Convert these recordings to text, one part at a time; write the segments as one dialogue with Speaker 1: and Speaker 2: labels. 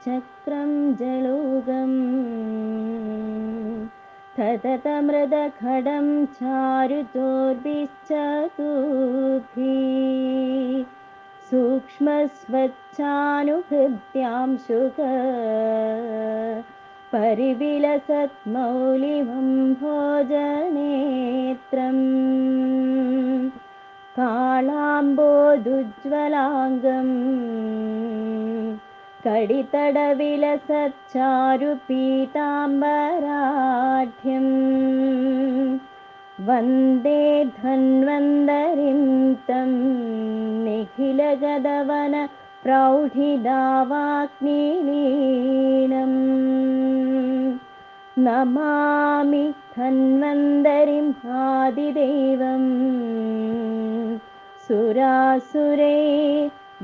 Speaker 1: चक्रं जलौघम् तततमृदखडं चारुतोर्भिश्चतुर्भिः सूक्ष्मस्वच्छानुहृत्यां शुक परिविलसत्मौलिवं भोजनेत्रम् कालाम्बोदुज्ज्वलाङ्गम् कडितडविलसच्चारुपीताम्बराढ्यम् वन्दे धन्वन्तरिं तं निखिलगदवन प्रौढिदावाग्निलीनम् नमामि धन्वन्तरिं आदिदेवम् सुरासुरे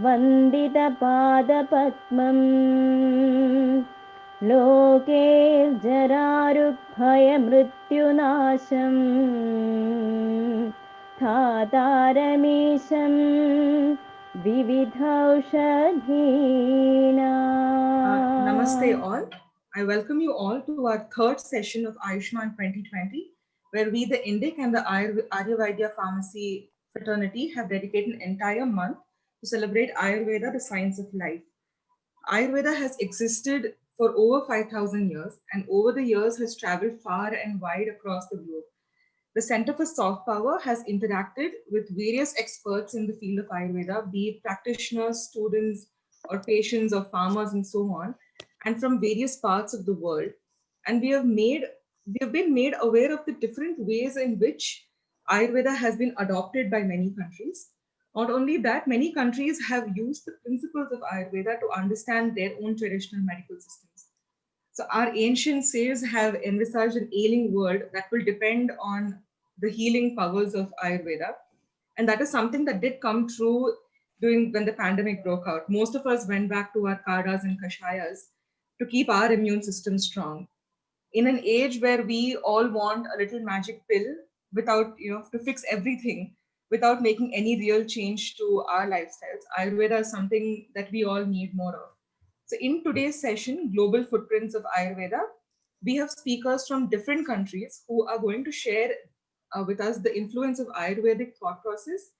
Speaker 1: वन्दितपादपद्मम् लोके जरारुभयमृत्युनाशम् धातारमीशं विविधौषधीनाम्.
Speaker 2: Namaste all. I welcome you all to our third session of Ayushman 2020, where we, the Indic and the Ayurveda Pharmacy fraternity, have dedicated an entire month to celebrate Ayurveda, the science of life. Ayurveda has existed for over 5,000 years and over the years has traveled far and wide across the globe. The Center for Soft Power has interacted with various experts in the field of Ayurveda, be it practitioners, students, or patients, or farmers, and so on, and from various parts of the world. And we have been made aware of the different ways in which Ayurveda has been adopted by many countries. Not only that, many countries have used the principles of Ayurveda to understand their own traditional medical systems. So our ancient sages have envisaged an ailing world that will depend on the healing powers of Ayurveda. And that is something that did come true during when the pandemic broke out. Most of us went back to our kadas and kashayas to keep our immune system strong. In an age where we all want a little magic pill without, to fix everything without making any real change to our lifestyles, Ayurveda is something that we all need more of. So, in today's session, Global Footprints of Ayurveda, we have speakers from different countries who are going to share with us the influence of Ayurvedic thought process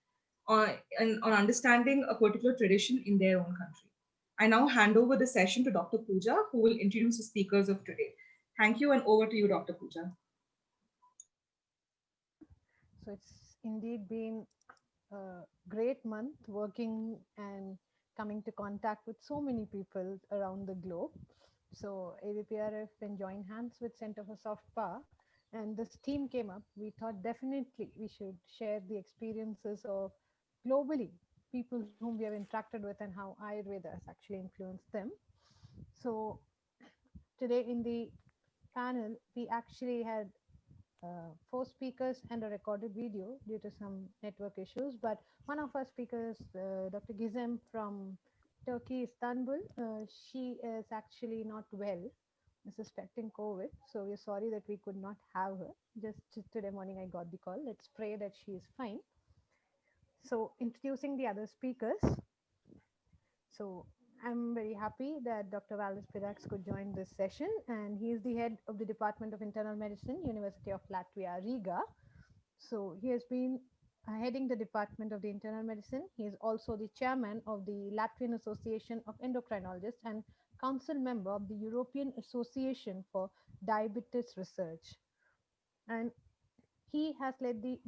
Speaker 2: on understanding a particular tradition in their own country. I now hand over the session to Dr. Pooja, who will introduce the speakers of today. Thank you, and over to you, Dr. Pooja.
Speaker 3: So it's indeed been a great month working and coming to contact with so many people around the globe. So AVPRF then joined hands with Center for Soft Power, and this team came up. We thought definitely we should share the experiences of globally people whom we have interacted with and how Ayurveda has actually influenced them. So today in the panel, we actually had four speakers and a recorded video due to some network issues. But one of our speakers, Dr. Gizem from Turkey, Istanbul, she is actually not well, suspecting COVID. So we're sorry that we could not have her. Just today morning, I got the call. Let's pray that she is fine. So introducing the other speakers. So I'm very happy that Dr. Valdis Pirags could join this session, and he is the head of the Department of Internal Medicine, University of Latvia, Riga. So he has been heading the Department of the Internal Medicine. He is also the chairman of the Latvian Association of Endocrinologists and council member of the European Association for Diabetes Research. And he has led the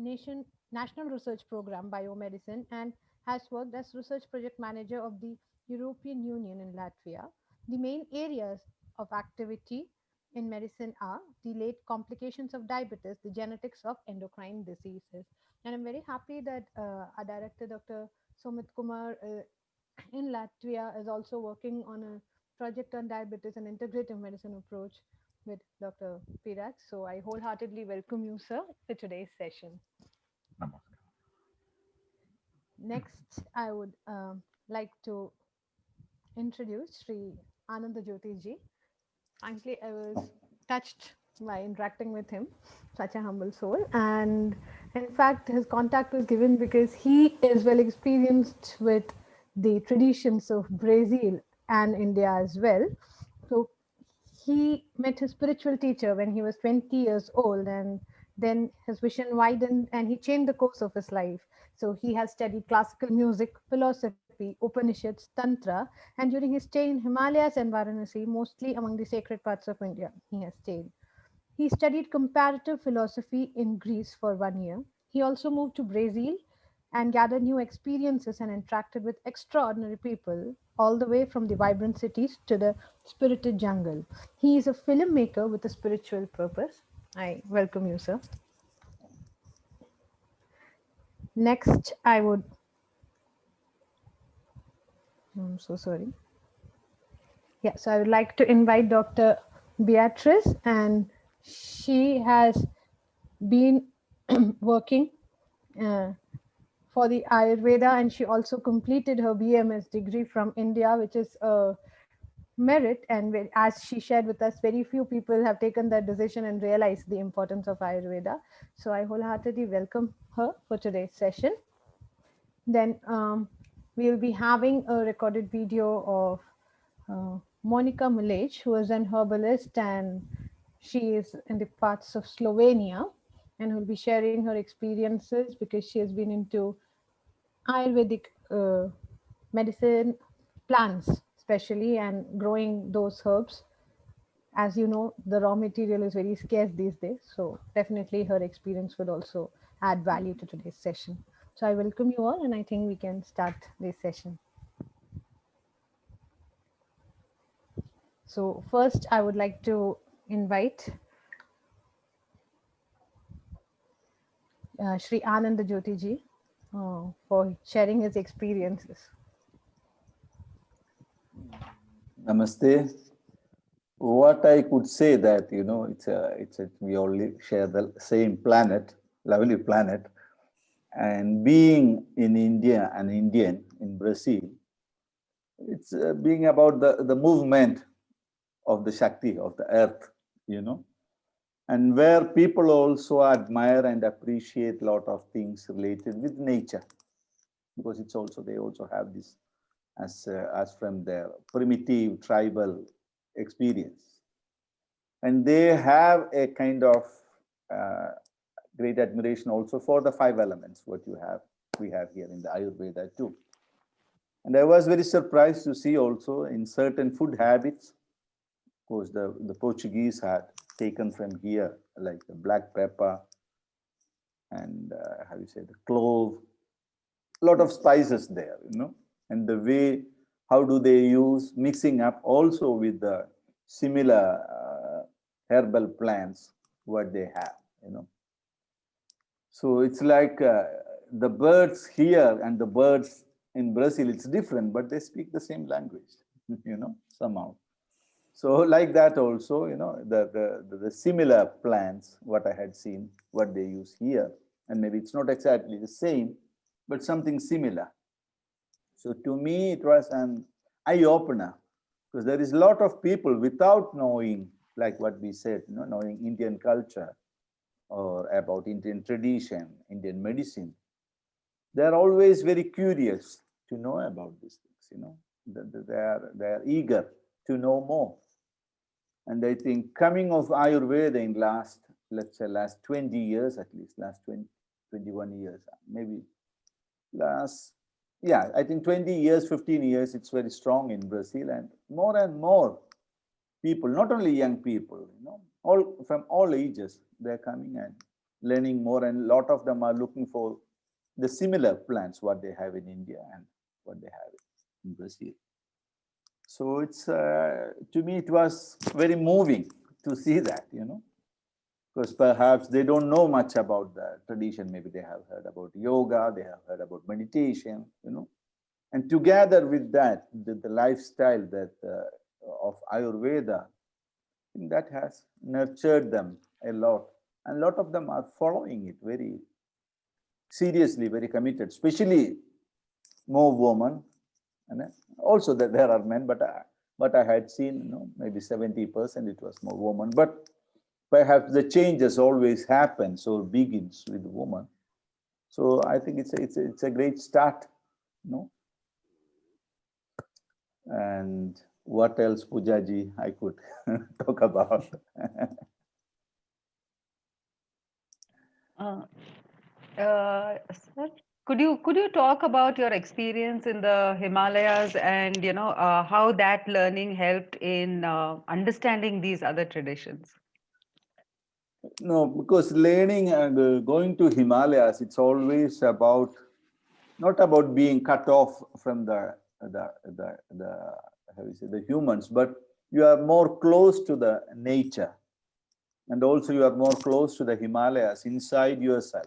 Speaker 3: National Research Program Biomedicine and has worked as research project manager of the European Union in Latvia. The main areas of activity in medicine are the late complications of diabetes, the genetics of endocrine diseases. And I'm very happy that our director, Dr. Somit Kumar, in Latvia, is also working on a project on diabetes and integrative medicine approach with Dr. Pirags. So I wholeheartedly welcome you, sir, to today's session. Next, I would like to introduce Shri Ananda Jyotiji. Frankly, I was touched by interacting with him, such a humble soul. And in fact, his contact was given because he is well experienced with the traditions of Brazil and India as well. So he met his spiritual teacher when he was 20 years old, and then his vision widened and he changed the course of his life. So he has studied classical music, philosophy, Upanishads, Tantra, and during his stay in Himalayas and Varanasi, mostly among the sacred parts of India, he has stayed. He studied comparative philosophy in Greece for 1 year. He also moved to Brazil and gathered new experiences and interacted with extraordinary people, all the way from the vibrant cities to the spirited jungle. He is a filmmaker with a spiritual purpose. I welcome you, sir. Next, I'm so sorry. Yeah, so I would like to invite Dr. Beatrice, and she has been working uh, for the Ayurveda, and she also completed her BMS degree from India, which is a merit. And as she shared with us, very few people have taken that decision and realized the importance of Ayurveda. So I wholeheartedly welcome her for today's session. Then we will be having a recorded video of Monika Mulej, who is an herbalist, and she is in the parts of Slovenia, and will be sharing her experiences because she has been into Ayurvedic medicine, plants especially, and growing those herbs. As you know, the raw material is very scarce these days, so definitely her experience would also add value to today's session. So I welcome you all, and I think we can start this session. So first, I would like to invite Shri Ananda Jyotiji for sharing his experiences.
Speaker 4: Namaste. What I could say that, we all share the same planet, lovely planet, and being in India, an Indian in Brazil, it's being about the movement of the Shakti of the earth, and where people also admire and appreciate a lot of things related with nature, because they also have this as from their primitive tribal experience. And they have a kind of great admiration also for the 5 elements, we have here in the Ayurveda too. And I was very surprised to see also in certain food habits, of course, the Portuguese had taken from here, like the black pepper and the clove, a lot of spices there, and the way, how do they use mixing up also with the similar herbal plants, what they have, So it's like the birds here and the birds in Brazil, it's different, but they speak the same language, somehow. So like that also, the similar plants, what I had seen, what they use here, and maybe it's not exactly the same, but something similar. So to me, it was an eye-opener, because there is a lot of people without knowing, like what we said, knowing Indian culture or about Indian tradition, Indian medicine. They're always very curious to know about these things, They're eager to know more. And I think coming of Ayurveda in last 20 years, at least last 20, 21 years, maybe I think 20 years, 15 years, it's very strong in Brazil, and more people, not only young people, all from all ages, they're coming and learning more, and a lot of them are looking for the similar plants, what they have in India and what they have in Brazil. So it's, to me, it was very moving to see that, because perhaps they don't know much about the tradition. Maybe they have heard about yoga, they have heard about meditation, and together with that, the lifestyle that of Ayurveda, I think that has nurtured them a lot. And a lot of them are following it very seriously, very committed, especially more women. And also that there are men, but I had seen, maybe 70% it was more women. But perhaps the changes always happens or begins with the woman. So I think it's a great start, And what else, Pujaji, I could talk about?
Speaker 5: Sir, could you talk about your experience in the Himalayas and how that learning helped in understanding these other traditions?
Speaker 4: No, because learning and going to Himalayas, it's always about not about being cut off from the how you say, the humans, but you are more close to the nature, and also you are more close to the Himalayas inside yourself.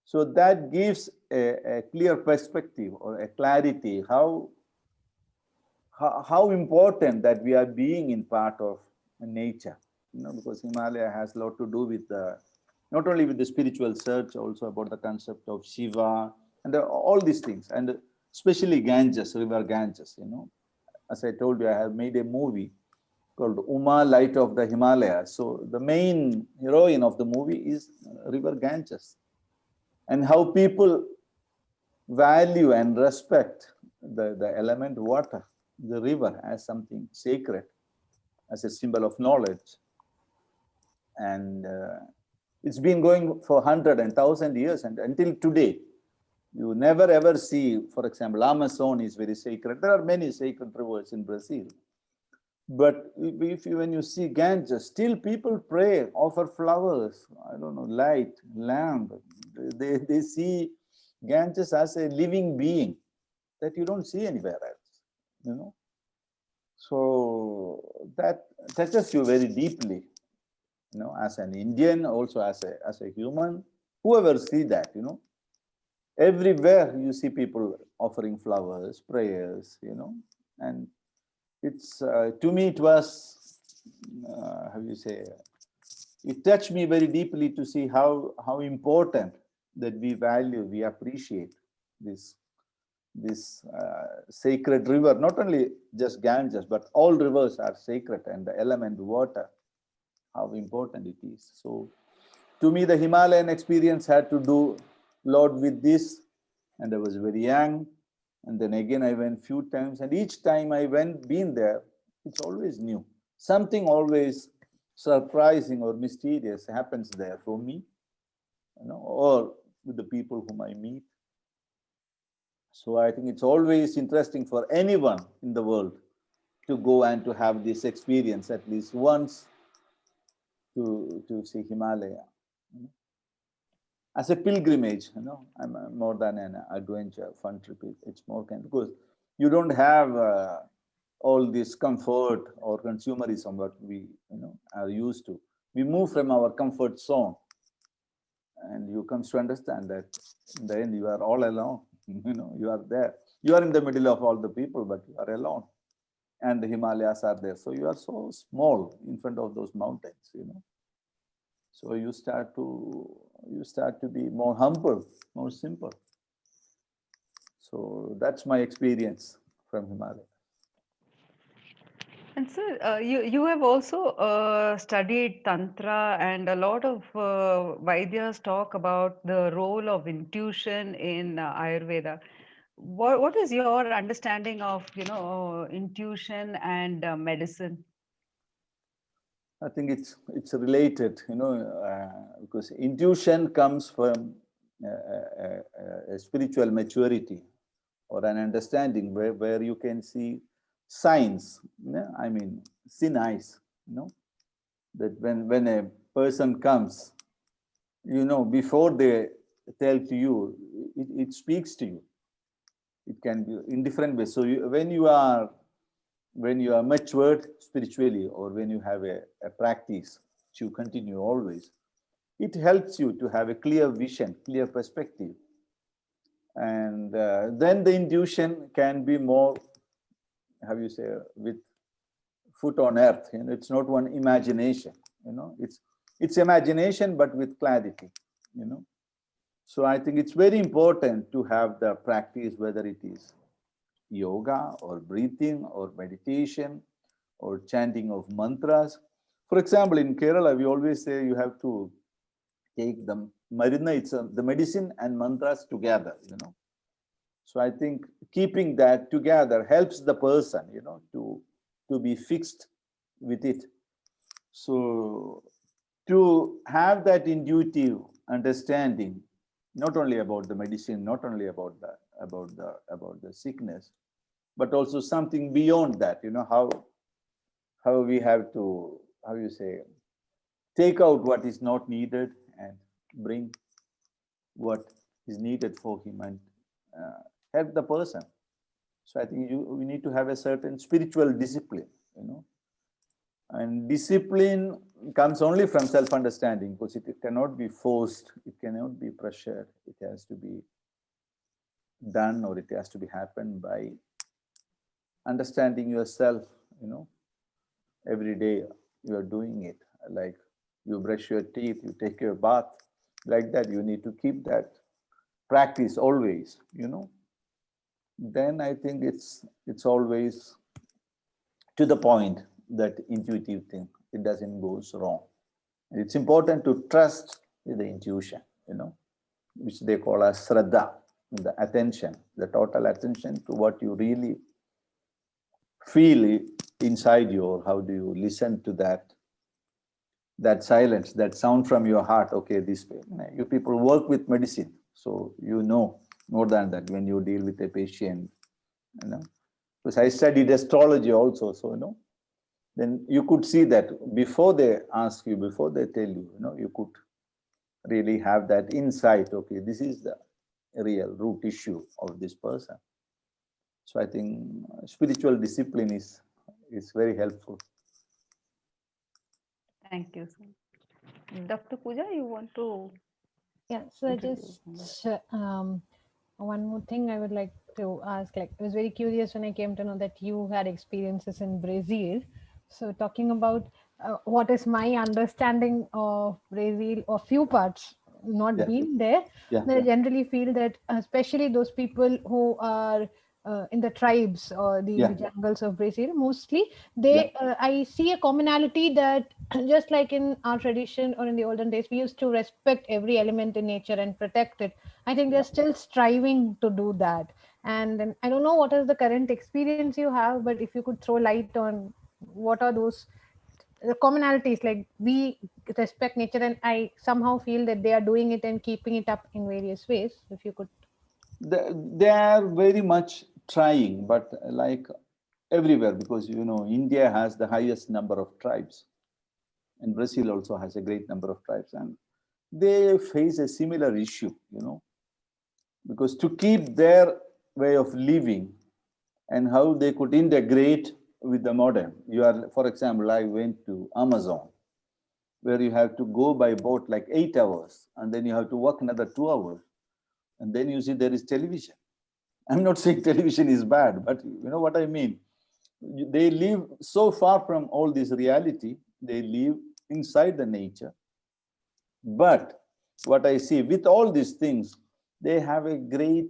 Speaker 4: So that gives a clear perspective or a clarity how important that we are being in part of nature. Because Himalaya has a lot to do with not only with the spiritual search, also about the concept of Shiva and all these things, and especially Ganges, river Ganges. As I told you, I have made a movie called Uma, Light of the Himalayas. So the main heroine of the movie is river Ganges, and how people value and respect the element water, the river, as something sacred, as a symbol of knowledge. And it's been going for 100 and 1,000 years, and until today, you never ever see, for example, Amazon is very sacred. There are many sacred rivers in Brazil. But when you see Ganges, still people pray, offer flowers, I don't know, light, lamp. They see Ganges as a living being that you don't see anywhere else, So that touches you very deeply, as an Indian, also as a human, whoever see that, everywhere you see people offering flowers, prayers, and it's, to me, it was, how you say, it touched me very deeply to see how important that we value, we appreciate this sacred river. Not only just Ganges, but all rivers are sacred, and the element water, how important it is. So to me, the Himalayan experience had to do a lot with this, and I was very young. And then again, I went few times, and each time I been there, it's always new. Something always surprising or mysterious happens there for me, or with the people whom I meet. So I think it's always interesting for anyone in the world to go and to have this experience at least once, to see Himalaya. As a pilgrimage, I'm more than an adventure, fun trip. It's more kind, because you don't have all this comfort or consumerism what we are used to. We move from our comfort zone, and you come to understand that in the end you are all alone. You are there. You are in the middle of all the people, but you are alone. And the Himalayas are there. So you are so small in front of those mountains, So you start to be more humble, more simple. So that's my experience from Himalaya.
Speaker 5: And sir, you have also studied Tantra, and a lot of Vaidyas talk about the role of intuition in Ayurveda. What is your understanding of intuition and medicine?
Speaker 4: I think it's related, because intuition comes from a spiritual maturity or an understanding where you can see signs. I mean, sin eyes. That when a person comes, before they tell to you, it speaks to you. It can be in different ways. So when you are matured spiritually, or when you have a practice which you continue always, it helps you to have a clear vision, clear perspective. And then the intuition can be more, how you say, with foot on earth. It's not one imagination, it's imagination, but with clarity, So I think it's very important to have the practice, whether it is yoga or breathing or meditation or chanting of mantras. For example, in Kerala, we always say you have to take the marina, it's the medicine and mantras together, So I think keeping that together helps the person, to be fixed with it. So to have that intuitive understanding, not only about the medicine, not only about the sickness, but also something beyond that, how we have to, how you say, take out what is not needed and bring what is needed for him, and help the person. So I think we need to have a certain spiritual discipline, and discipline comes only from self-understanding, because it cannot be forced, it cannot be pressured, it has to be done, or it has to be happened by understanding yourself. Every day you are doing it, like you brush your teeth, you take your bath, like that. You need to keep that practice always, then I think it's always to the point, that intuitive thing, it doesn't goes wrong. It's important to trust the intuition, which they call as Shraddha, the attention, the total attention to what you really feel inside you, or how do you listen to that silence, that sound from your heart. Okay, this way. You people work with medicine, so more than that when you deal with a patient, because I studied astrology also, so then you could see that before they ask you, before they tell you, you could really have that insight. Okay, this is the real root issue of this person. So I think spiritual discipline is very helpful.
Speaker 5: Thank you, sir. Dr. Pooja, you want to?
Speaker 3: Yeah, so I just one more thing I would like to ask. Like, I was very curious when I came to know that you had experiences in Brazil. So, talking about what is my understanding of Brazil, or few parts, not been there, I generally feel that, especially those people who are in the tribes or the jungles of Brazil, mostly I see a commonality that just like in our tradition or in the olden days, we used to respect every element in nature and protect it. I think they're still striving to do that. And then I don't know what is the current experience you have, but if you could throw light on what are those the commonalities, like we respect nature, and I somehow feel that they are doing it and keeping it up in various ways. If you could.
Speaker 4: They are very much trying, but like everywhere, because India has the highest number of tribes, and Brazil also has a great number of tribes, and they face a similar issue, because to keep their way of living and how they could integrate with the modern. For example, I went to Amazon, where you have to go by boat like 8 hours, and then you have to walk another 2 hours, and then you see there is television. I'm not saying television is bad, but you know what I mean. They live so far from all this reality. They live inside the nature. But what I see with all these things, they have a great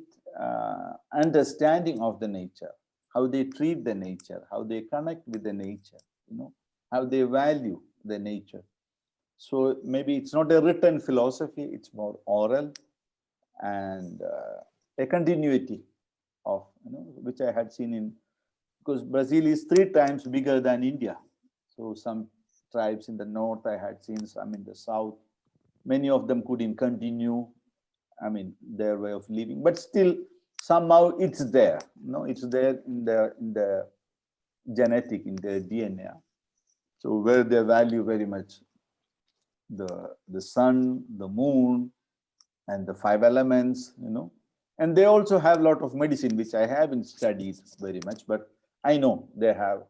Speaker 4: understanding of the nature, how they treat the nature, how they connect with the nature, how they value the nature. So maybe it's not a written philosophy, it's more oral, and a continuity of, which I had seen because Brazil is 3 times bigger than India. So some tribes in the north, I had seen some in the south. Many of them couldn't continue, their way of living, but still somehow it's there. It's there in the genetic, in their DNA. So where they value very much the sun, the moon, and the 5 elements, and they also have a lot of medicine, which I haven't studied very much, but I know they have,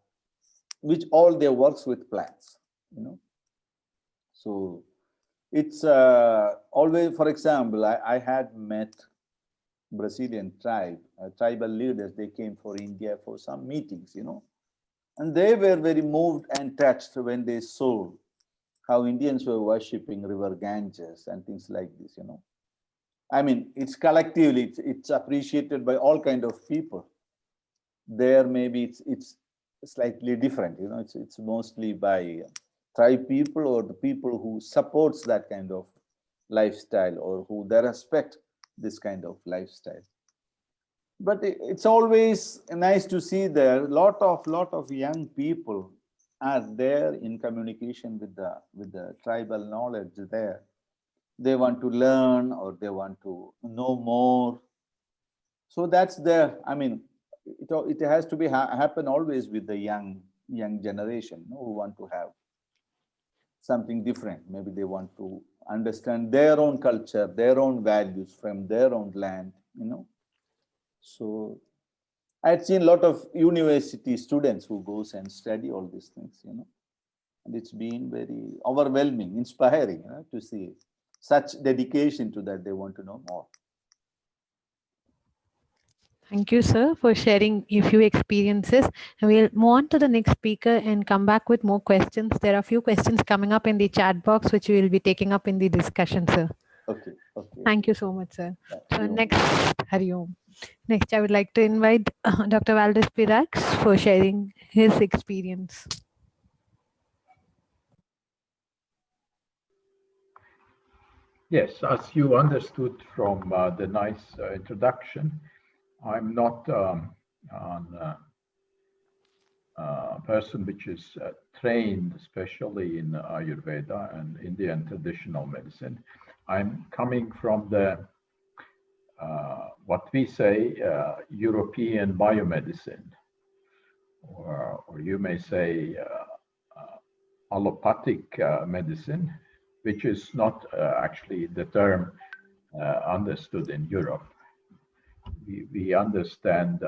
Speaker 4: which all their works with plants, So it's always, for example, I had met Brazilian tribal leaders. They came for India for some meetings, and they were very moved and touched when they saw how Indians were worshipping River Ganges and things like this, it's collectively, it's appreciated by all kind of people. There maybe it's slightly different, it's mostly by tribe people or the people who supports that kind of lifestyle, or who they respect this kind of lifestyle. But it's always nice to see there lot of young people are there in communication with the tribal knowledge there. They want to learn or they want to know more. So that's there. I mean, it has to be happen always with the young generation, who want to have something different. Maybe they want to understand their own culture, their own values from their own land. So I had seen a lot of university students who goes and study all these things. And it's been very overwhelming, inspiring, to see such dedication to that. They want to know more.
Speaker 3: Thank you, sir, for sharing a few experiences. And we'll move on to the next speaker and come back with more questions. There are a few questions coming up in the chat box, which we will be taking up in the discussion, sir.
Speaker 4: Okay.
Speaker 3: Thank you so much, sir.
Speaker 4: Yeah,
Speaker 3: So next, Hariom. Next, I would like to invite Dr. Valdis Pirags for sharing his experience.
Speaker 6: Yes, as you understood from the nice introduction, I'm not a person which is trained especially in Ayurveda and Indian traditional medicine. I'm coming from the what we say European biomedicine, or you may say allopathic medicine, which is not actually the term understood in Europe. We understand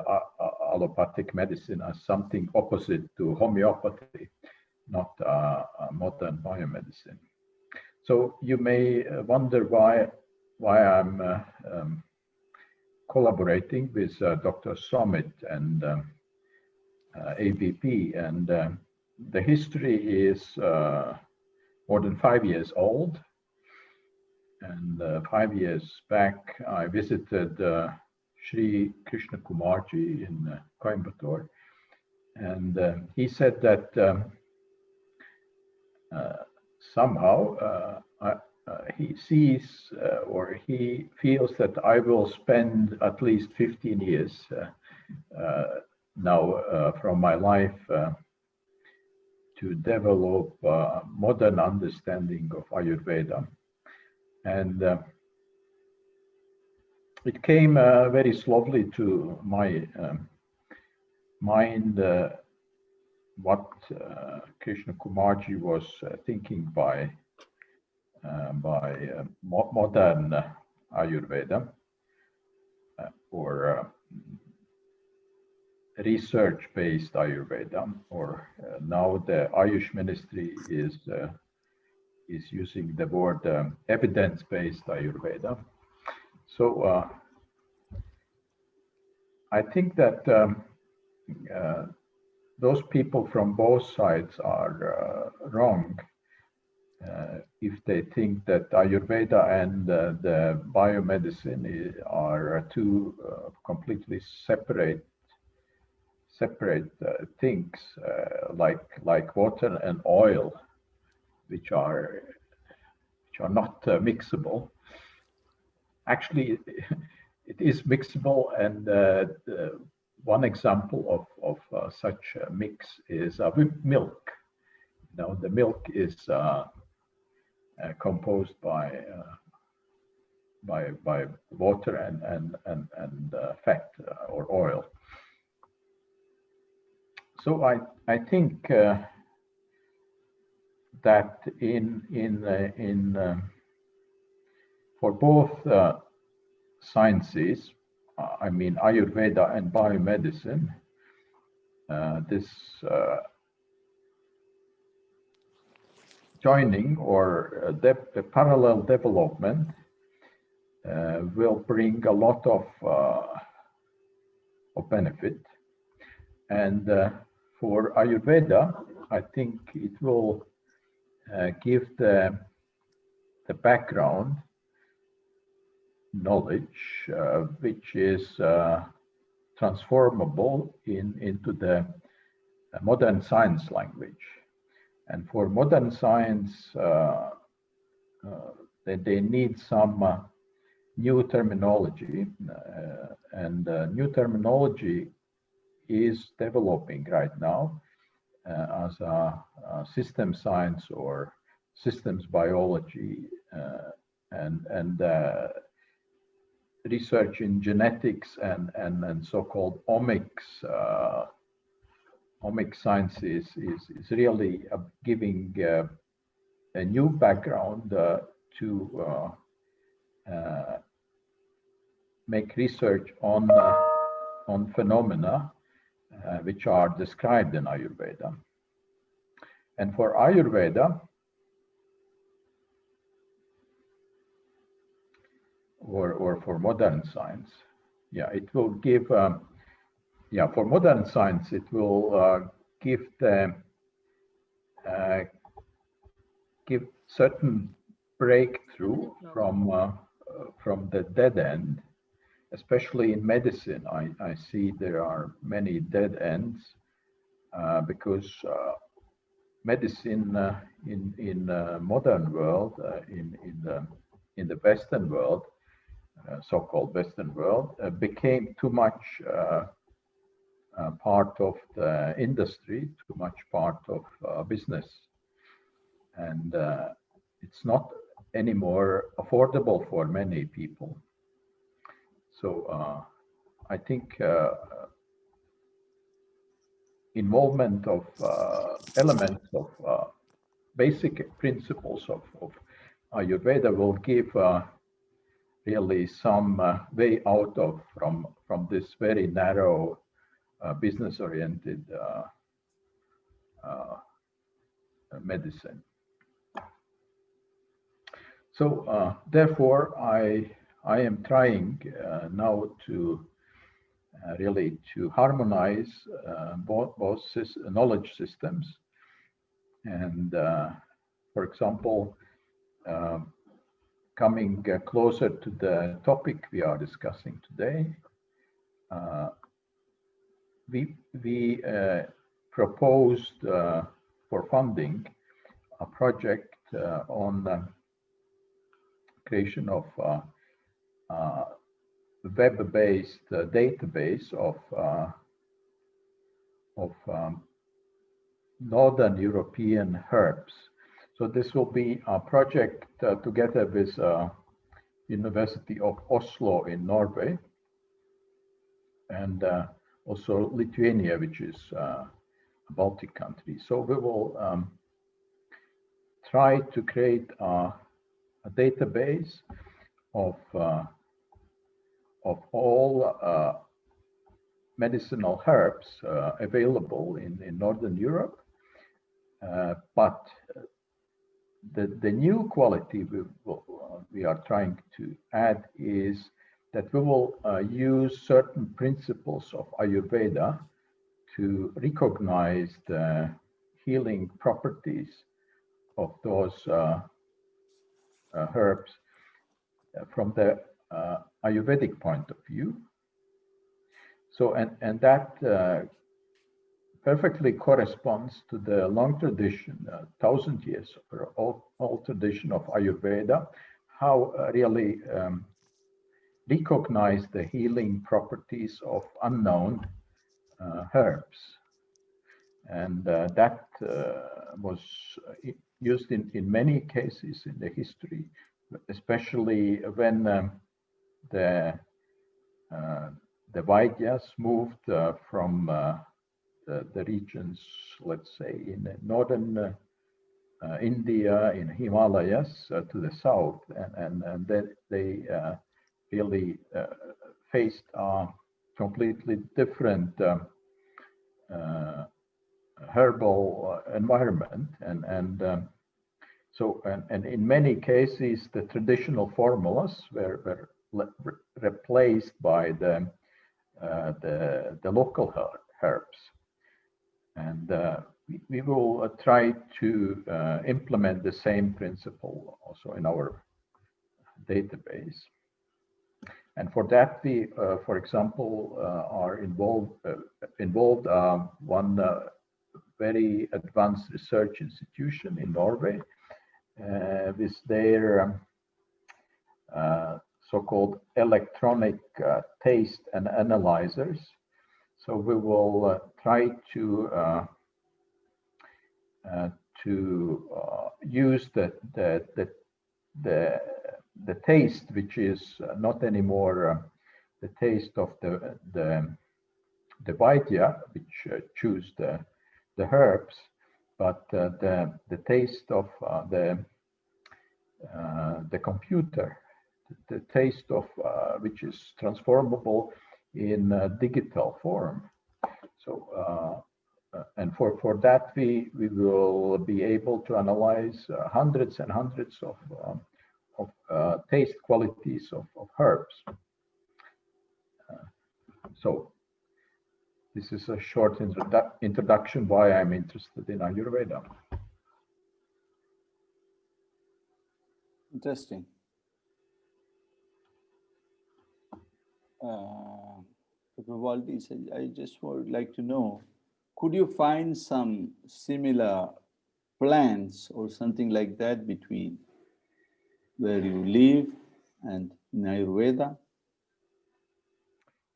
Speaker 6: allopathic medicine as something opposite to homeopathy, not modern biomedicine. So you may wonder why I'm collaborating with Dr. Somit and ABP, and the history is more than 5 years old. And 5 years back, I visited Shri Krishna Kumarji in Coimbatore, and he said that somehow he sees or he feels that I will spend at least 15 years now from my life to develop modern understanding of Ayurveda. And it came very slowly to my mind what Krishna Kumarji was thinking by modern Ayurveda or research-based Ayurveda, or now the Ayush Ministry is using the word evidence-based Ayurveda. So I think that those people from both sides are wrong if they think that Ayurveda and the biomedicine are two completely separate things, like water and oil, which are not mixable. Actually, it is mixable, and one example of such a mix is with milk. The milk is composed by water and fat or oil. So I think that for both sciences, I mean Ayurveda and biomedicine, this joining or the parallel development will bring a lot of benefit. And for Ayurveda, I think it will give the background knowledge which is transformable into the modern science language. And for modern science, they need some new terminology, and new terminology is developing right now as a system science or systems biology, and research in genetics and so-called omics. Omic sciences is really giving a new background to make research on phenomena which are described in Ayurveda. And for Ayurveda, or for modern science, it will give, for modern science, it will give certain breakthrough from the dead end. Especially in medicine, I see there are many dead ends because medicine in modern world, in the Western world, so-called Western world, became too much part of the industry, too much part of business, and it's not anymore affordable for many people. So I think involvement of elements of basic principles of Ayurveda will give really some way out of from this very narrow business-oriented medicine. So therefore, I am trying now to really to harmonize both knowledge systems, and for example, coming closer to the topic we are discussing today, we proposed for funding a project on creation of web-based database of Northern European herbs. So this will be a project together with University of Oslo in Norway, and also Lithuania, which is a Baltic country. So we will try to create a database of all medicinal herbs available in Northern Europe, but the new quality we are trying to add is that we will use certain principles of Ayurveda to recognize the healing properties of those herbs from the Ayurvedic point of view. So, and that perfectly corresponds to the long tradition, 1,000 years old tradition of Ayurveda, how really recognize the healing properties of unknown herbs. And that was used in many cases in the history, especially when the Vaidyas moved from the regions, let's say, in northern India, in Himalayas to the south, and then they really faced a completely different herbal environment, and in many cases the traditional formulas were replaced by the local herbs, and we will try to implement the same principle also in our database. And for that, we, for example, are involved one very advanced research institution in Norway with their so-called electronic taste and analyzers. So we will try to use the taste, which is not anymore the taste of the Vaidya, which choose the herbs, but the taste of the computer, the taste of which is transformable in digital form. So and for that we will be able to analyze hundreds and hundreds of taste qualities of herbs. So this is a short introduction why I'm interested in Ayurveda.
Speaker 4: Interesting. Dr. Valdis, I just would like to know, could you find some similar plants or something like that between where you live and in Ayurveda?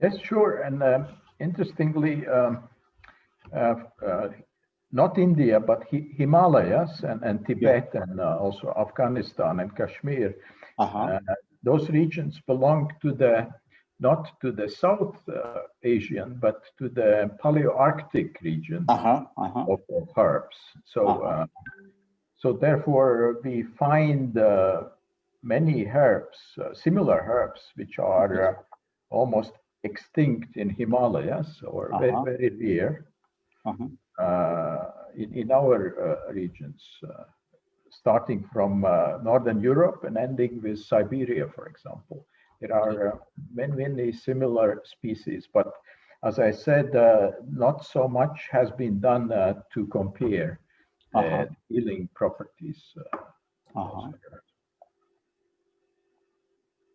Speaker 6: Yes, sure. And interestingly, not India, but Himalayas and Tibet, and also Afghanistan and Kashmir. Those regions belong to not to the South Asian, but to the Paleoarctic region of herbs. So, so therefore, we find many herbs, similar herbs, which are almost extinct in Himalayas or very, very rare in our regions, starting from Northern Europe and ending with Siberia, for example. There are many similar species, but as I said, not so much has been done to compare healing properties.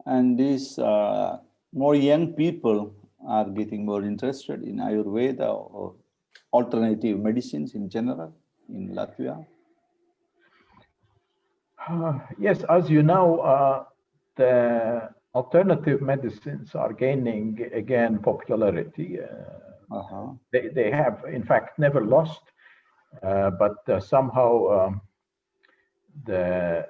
Speaker 4: And these more young people are getting more interested in Ayurveda or alternative medicines in general in Latvia?
Speaker 6: Yes, as you know, the alternative medicines are gaining again popularity. They have, in fact, never lost, but somehow the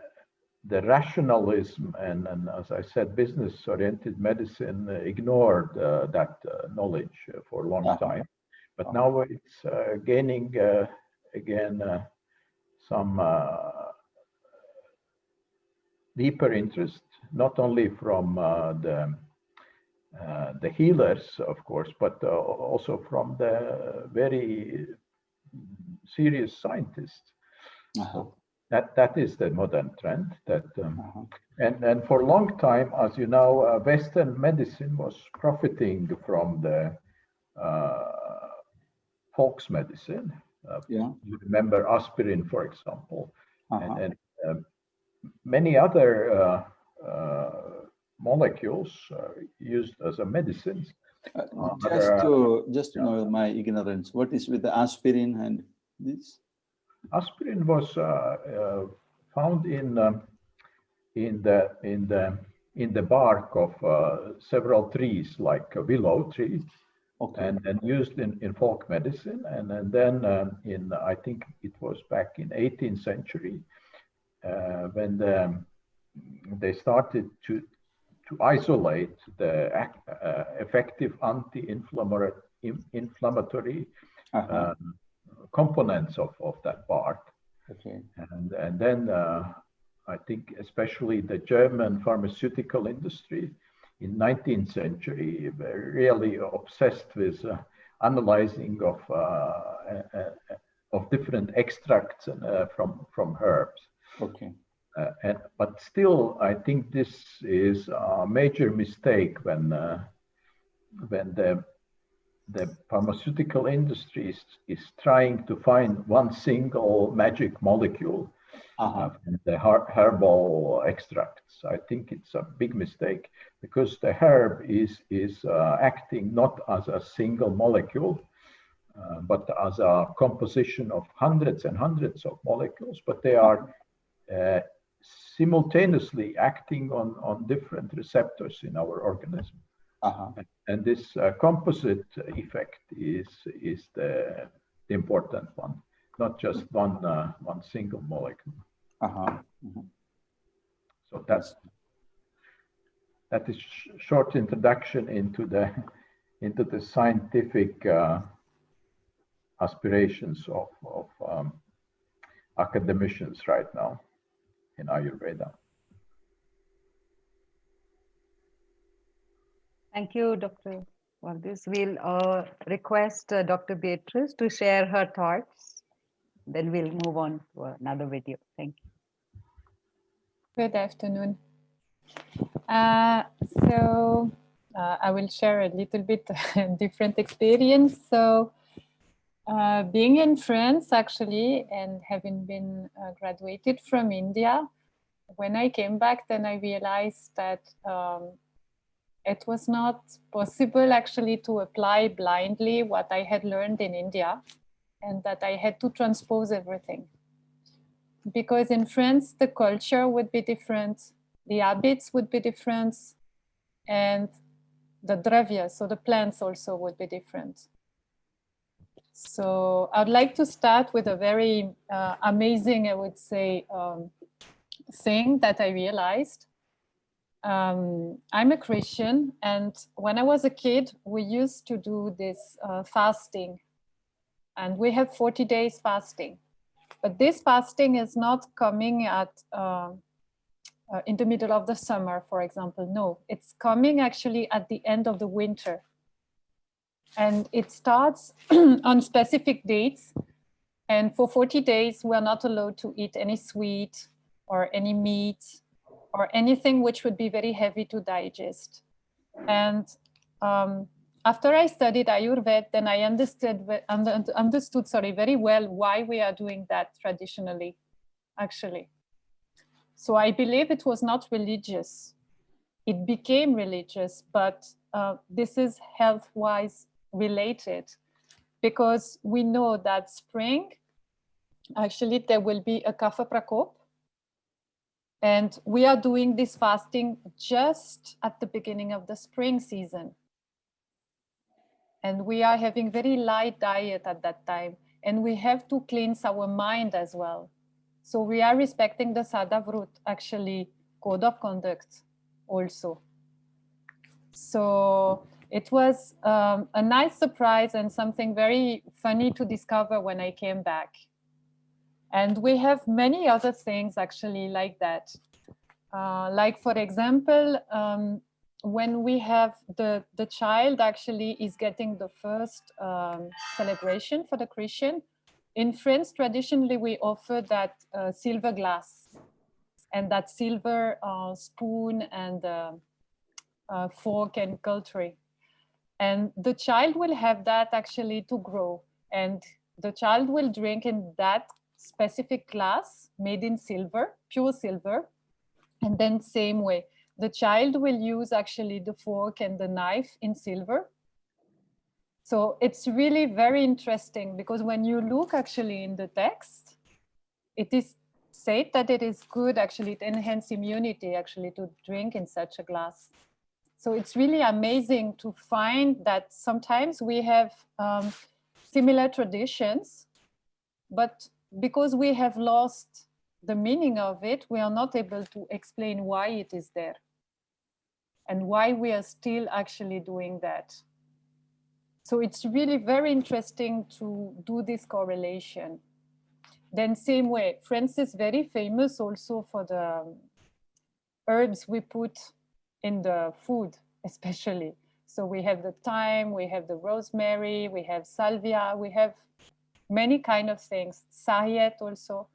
Speaker 6: rationalism and, as I said, business-oriented medicine ignored that knowledge for a long time. But now it's gaining again some deeper interest, not only from the healers, of course, but also from the very serious scientists. So that is the modern trend. That and for a long time, as you know, Western medicine was profiting from the folks medicine. You remember aspirin, for example, and many other molecules used as a medicines.
Speaker 4: Just to know my ignorance, what is with the aspirin and this?
Speaker 6: Aspirin was found in the bark of several trees, like a willow tree, and used in folk medicine. And then in, I think it was back in 18th century, when they started to isolate the effective anti-inflammatory components of that bark. And then I think especially the German pharmaceutical industry in 19th century were really obsessed with analyzing of different extracts from herbs. But still, I think this is a major mistake when the pharmaceutical industry is trying to find one single magic molecule from the herbal extracts. I think it's a big mistake, because the herb is acting not as a single molecule, but as a composition of hundreds and hundreds of molecules, but they are simultaneously acting on different receptors in our organism. And this composite effect is the important one, not just one single molecule. So that is short introduction into the scientific aspirations of academicians right now in Ayurveda.
Speaker 5: Thank you, Dr. Valdis. We'll request Dr. Beatrice to share her thoughts. Then we'll move on to another video. Thank you.
Speaker 7: Good afternoon. I will share a little bit different experience. So being in France actually, and having been graduated from India, when I came back, then I realized that it was not possible actually to apply blindly what I had learned in India, and that I had to transpose everything. Because in France, the culture would be different, the habits would be different, and the dravya, so the plants also would be different. So I'd like to start with a very amazing, I would say, thing that I realized. I'm a Christian, and when I was a kid, we used to do this fasting, and we have 40 days fasting. But this fasting is not coming at in the middle of the summer, for example. No, it's coming actually at the end of the winter. And it starts on specific dates. And for 40 days, we're not allowed to eat any sweet or any meat or anything which would be very heavy to digest. And after I studied Ayurveda, then I understood very well why we are doing that traditionally, actually. So I believe it was not religious. It became religious, but this is health-wise related, because we know that spring, actually there will be a kapha prakop, and we are doing this fasting just at the beginning of the spring season. And we are having very light diet at that time, and we have to cleanse our mind as well. So we are respecting the Sadavrut, actually, code of conduct also. So it was a nice surprise and something very funny to discover when I came back. And we have many other things actually like that. Like, for example, when we have the child actually is getting the first celebration for the Christian. In France, traditionally, we offer that silver glass and that silver spoon and fork and cutlery. And the child will have that actually to grow. And the child will drink in that specific glass made in silver, pure silver. And then same way, the child will use actually the fork and the knife in silver. So it's really very interesting, because when you look actually in the text, it is said that it is good actually to enhance immunity actually to drink in such a glass. So it's really amazing to find that sometimes we have similar traditions, but because we have lost the meaning of it, we are not able to explain why it is there and why we are still actually doing that. So it's really very interesting to do this correlation. Then same way, France is very famous also for the herbs we put in the food, especially. So we have the thyme, we have the rosemary, we have salvia, we have many kind of things, sarriette also.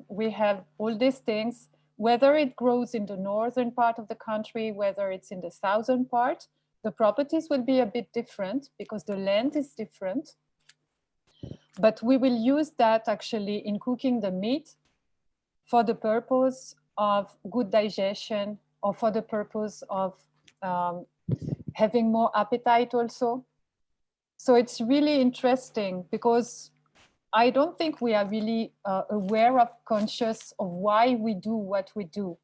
Speaker 7: We have all these things, whether it grows in the northern part of the country, whether it's in the southern part, the properties will be a bit different because the land is different. But we will use that actually in cooking the meat for the purpose of good digestion, or for the purpose of having more appetite also. So it's really interesting, because I don't think we are really aware of, conscious of why we do what we do.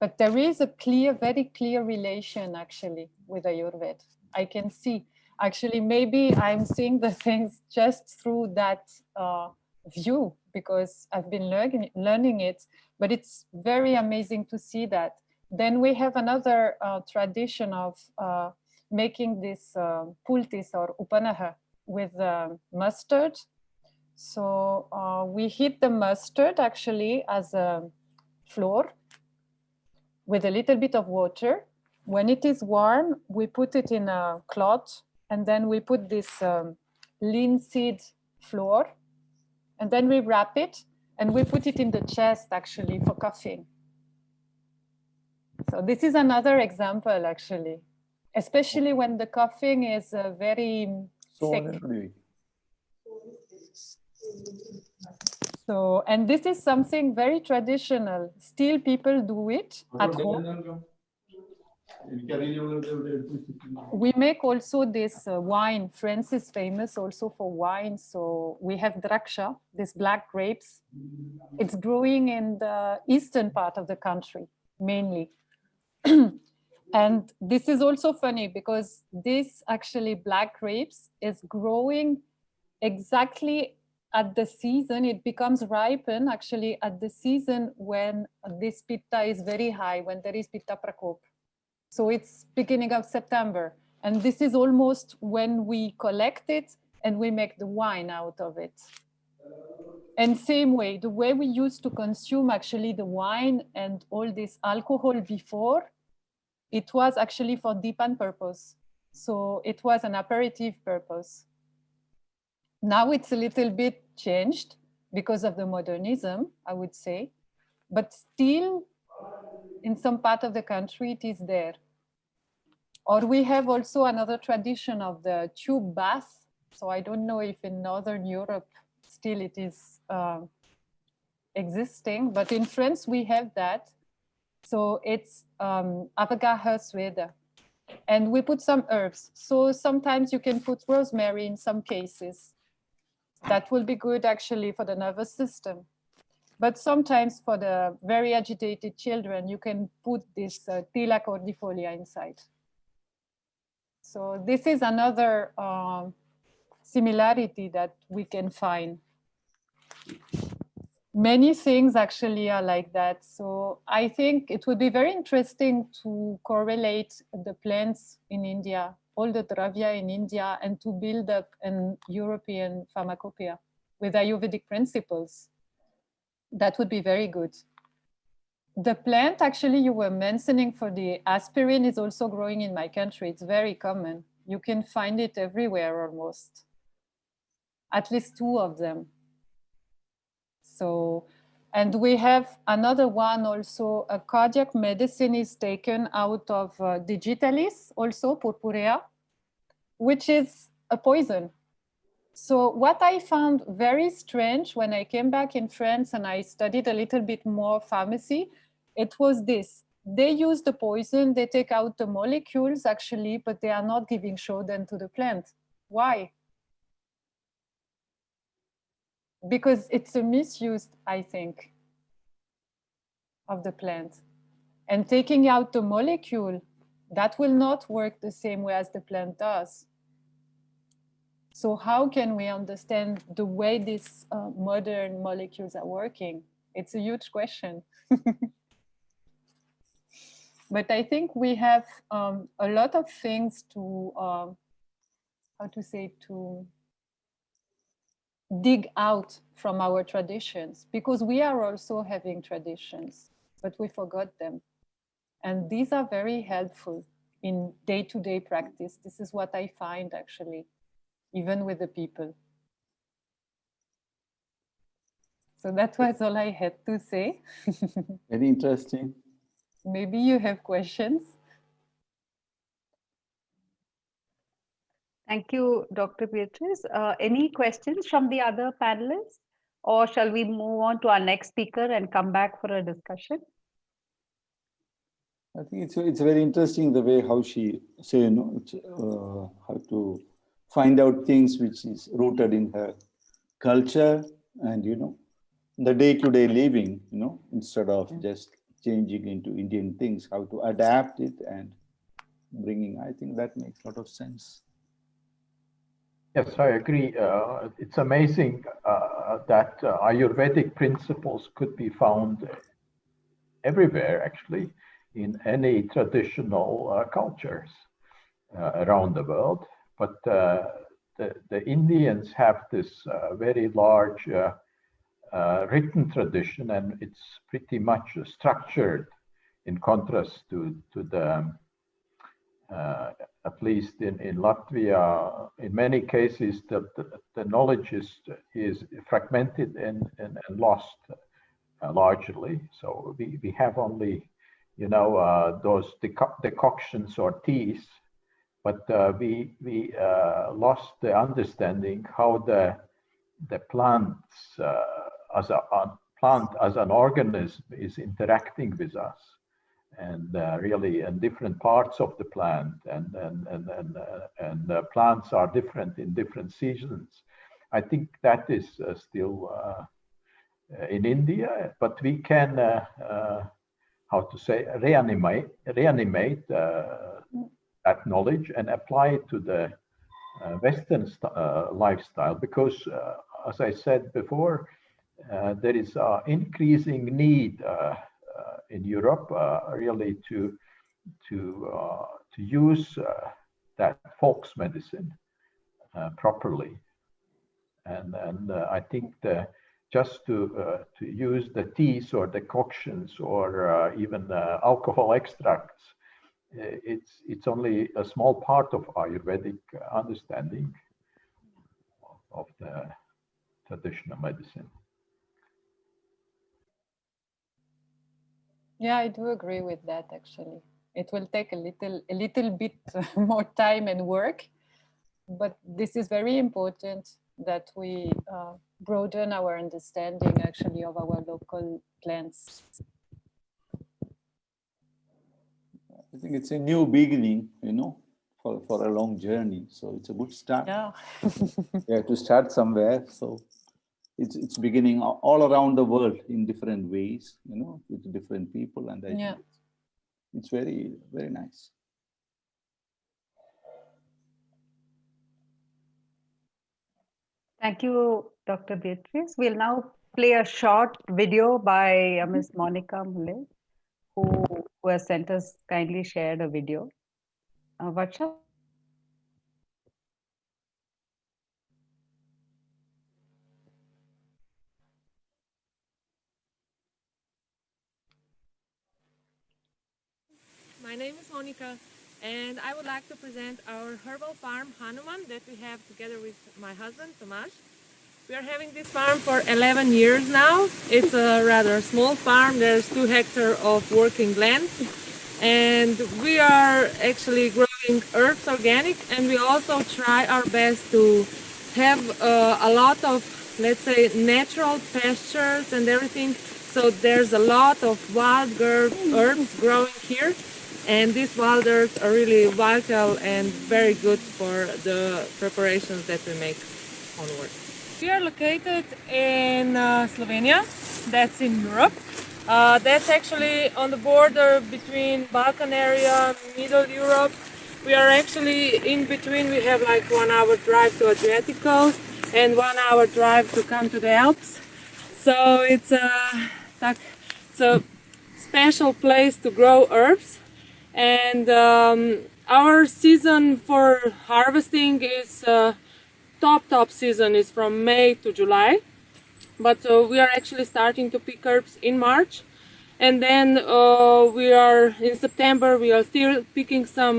Speaker 7: But there is a clear, very clear relation actually with Ayurveda. I can see, actually, maybe I'm seeing the things just through that view because I've been learning it, but it's very amazing to see that. Then we have another tradition of making this pultis or upanaha with mustard. So we heat the mustard actually as a flour with a little bit of water. When it is warm, we put it in a cloth, and then we put this linseed flour, and then we wrap it, and we put it in the chest actually for coughing. So this is another example actually, especially when the coughing is very thick. So, and this is something very traditional. Still people do it at home. We make also this wine. France is famous also for wine. So we have draksha, these black grapes. It's growing in the eastern part of the country, mainly. And this is also funny because this actually black grapes is growing exactly at the season. It becomes ripen actually at the season when this pitta is very high, when there is pitta prakop. So it's beginning of September. And this is almost when we collect it and we make the wine out of it. And same way, the way we used to consume actually the wine and all this alcohol before, it was actually for dipan purpose. So it was an aperitif purpose. Now it's a little bit changed because of the modernism, I would say, but still in some part of the country, it is there. Or we have also another tradition of the tube bath. So I don't know if in Northern Europe still it is existing, but in France we have that. So it's Avagaha Sweda. And we put some herbs. So sometimes you can put rosemary in some cases. That will be good actually for the nervous system. But sometimes for the very agitated children, you can put this Tila cordifolia inside. So this is another similarity that we can find. Many things actually are like that. So I think it would be very interesting to correlate the plants in India, all the dravya in India, and to build up an European pharmacopoeia with Ayurvedic principles. That would be very good. The plant actually you were mentioning for the aspirin is also growing in my country. It's very common. You can find it everywhere almost. At least 2 of them. So, and we have another one also, a cardiac medicine is taken out of digitalis, also purpurea, which is a poison. So what I found very strange when I came back in France and I studied a little bit more pharmacy, it was this. They use the poison, they take out the molecules actually, but they are not giving shodan to the plant. Why? Because it's a misuse, I think, of the plant. And taking out the molecule, that will not work the same way as the plant does. So how can we understand the way these modern molecules are working? It's a huge question. But I think we have a lot of things to, how to say, to dig out from our traditions, because we are also having traditions, but we forgot them. And these are very helpful in day-to-day practice. This is what I find actually, even with the people. So that was all I had to say.
Speaker 4: Very interesting.
Speaker 7: Maybe you have questions.
Speaker 5: Thank you, Dr. Beatrice. Any questions from the other panelists? Or shall we move on to our next speaker and come back for a discussion?
Speaker 4: I think it's very interesting the way how she say, you know, how to find out things which is rooted in her culture and, the day-to-day living, instead of just changing into Indian things, how to adapt it and bringing, I think that makes a lot of sense.
Speaker 6: Yes, I agree. It's amazing that Ayurvedic principles could be found everywhere, actually, in any traditional cultures around the world. But the Indians have this very large written tradition, and it's pretty much structured in contrast to the at least in Latvia, in many cases, the knowledge is fragmented and lost largely. So we have only, those decoctions or teas, but we lost the understanding how the plants as an organism is interacting with us. And really in different parts of the plant, and plants are different in different seasons. I think that is still in India, but we can, how to say, reanimate that knowledge and apply it to the Western lifestyle, because as I said before, there is an increasing need in Europe, really to use that folks medicine properly, and I think just to use the teas or decoctions or even alcohol extracts, it's only a small part of Ayurvedic understanding of the traditional medicine.
Speaker 7: Yeah, I do agree with that, actually. It will take a little bit more time and work, but this is very important that we broaden our understanding, actually, of our local plants.
Speaker 4: I think it's a new beginning, for a long journey. So it's a good start.
Speaker 7: Yeah.
Speaker 4: Yeah, to start somewhere. So it's beginning all around the world in different ways, with different people, and I think it's very, very nice.
Speaker 5: Thank you, Dr. Beatrice. We'll now play a short video by Ms. Monika Mulej, who has sent us, kindly shared a video. Vatsha?
Speaker 8: My name is Monika, and I would like to present our Herbal Farm Hanuman that we have together with my husband, Tomasz. We are having this farm for 11 years now. It's a rather small farm. There's 2 hectares of working land. And we are actually growing herbs organic, and we also try our best to have a lot of, let's say, natural pastures and everything. So there's a lot of wild herbs growing here. And these wild herbs are really vital and very good for the preparations that we make onward. We are located in Slovenia, that's in Europe. That's actually on the border between Balkan area, Middle Europe. We are actually in between. We have like 1 hour drive to Adriatic coast and 1 hour drive to come to the Alps. So it's a special place to grow herbs. And our season for harvesting is top season is from May to July, but we are actually starting to pick herbs in March, and then we are in September. We are still picking some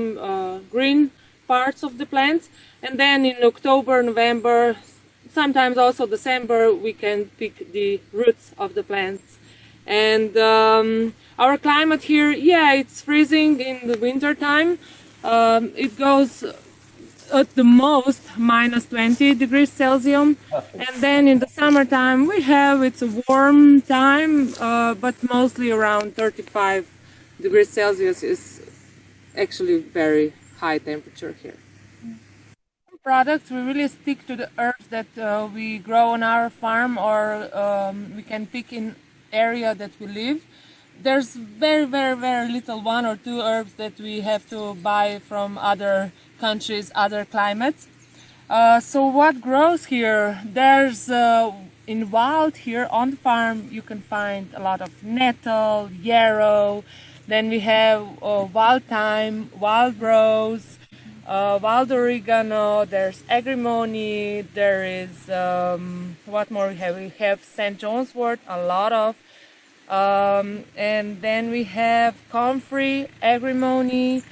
Speaker 8: green parts of the plants, and then in October, November, sometimes also December, we can pick the roots of the plants. And our climate here, it's freezing in the winter time. It goes at the most minus 20 degrees Celsius, and then in the summertime it's a warm time, but mostly around 35 degrees Celsius is actually very high temperature here. products, we really stick to the herbs that we grow on our farm or we can pick in area that we live. There's very, very, very little, 1 or 2 herbs that we have to buy from other countries, other climates. So what grows here? There's in wild here on the farm, you can find a lot of nettle, yarrow. Then we have wild thyme, wild rose, wild oregano. There's agrimony. There is what more we have? We have St. John's wort, a lot of. And then we have comfrey, agrimony.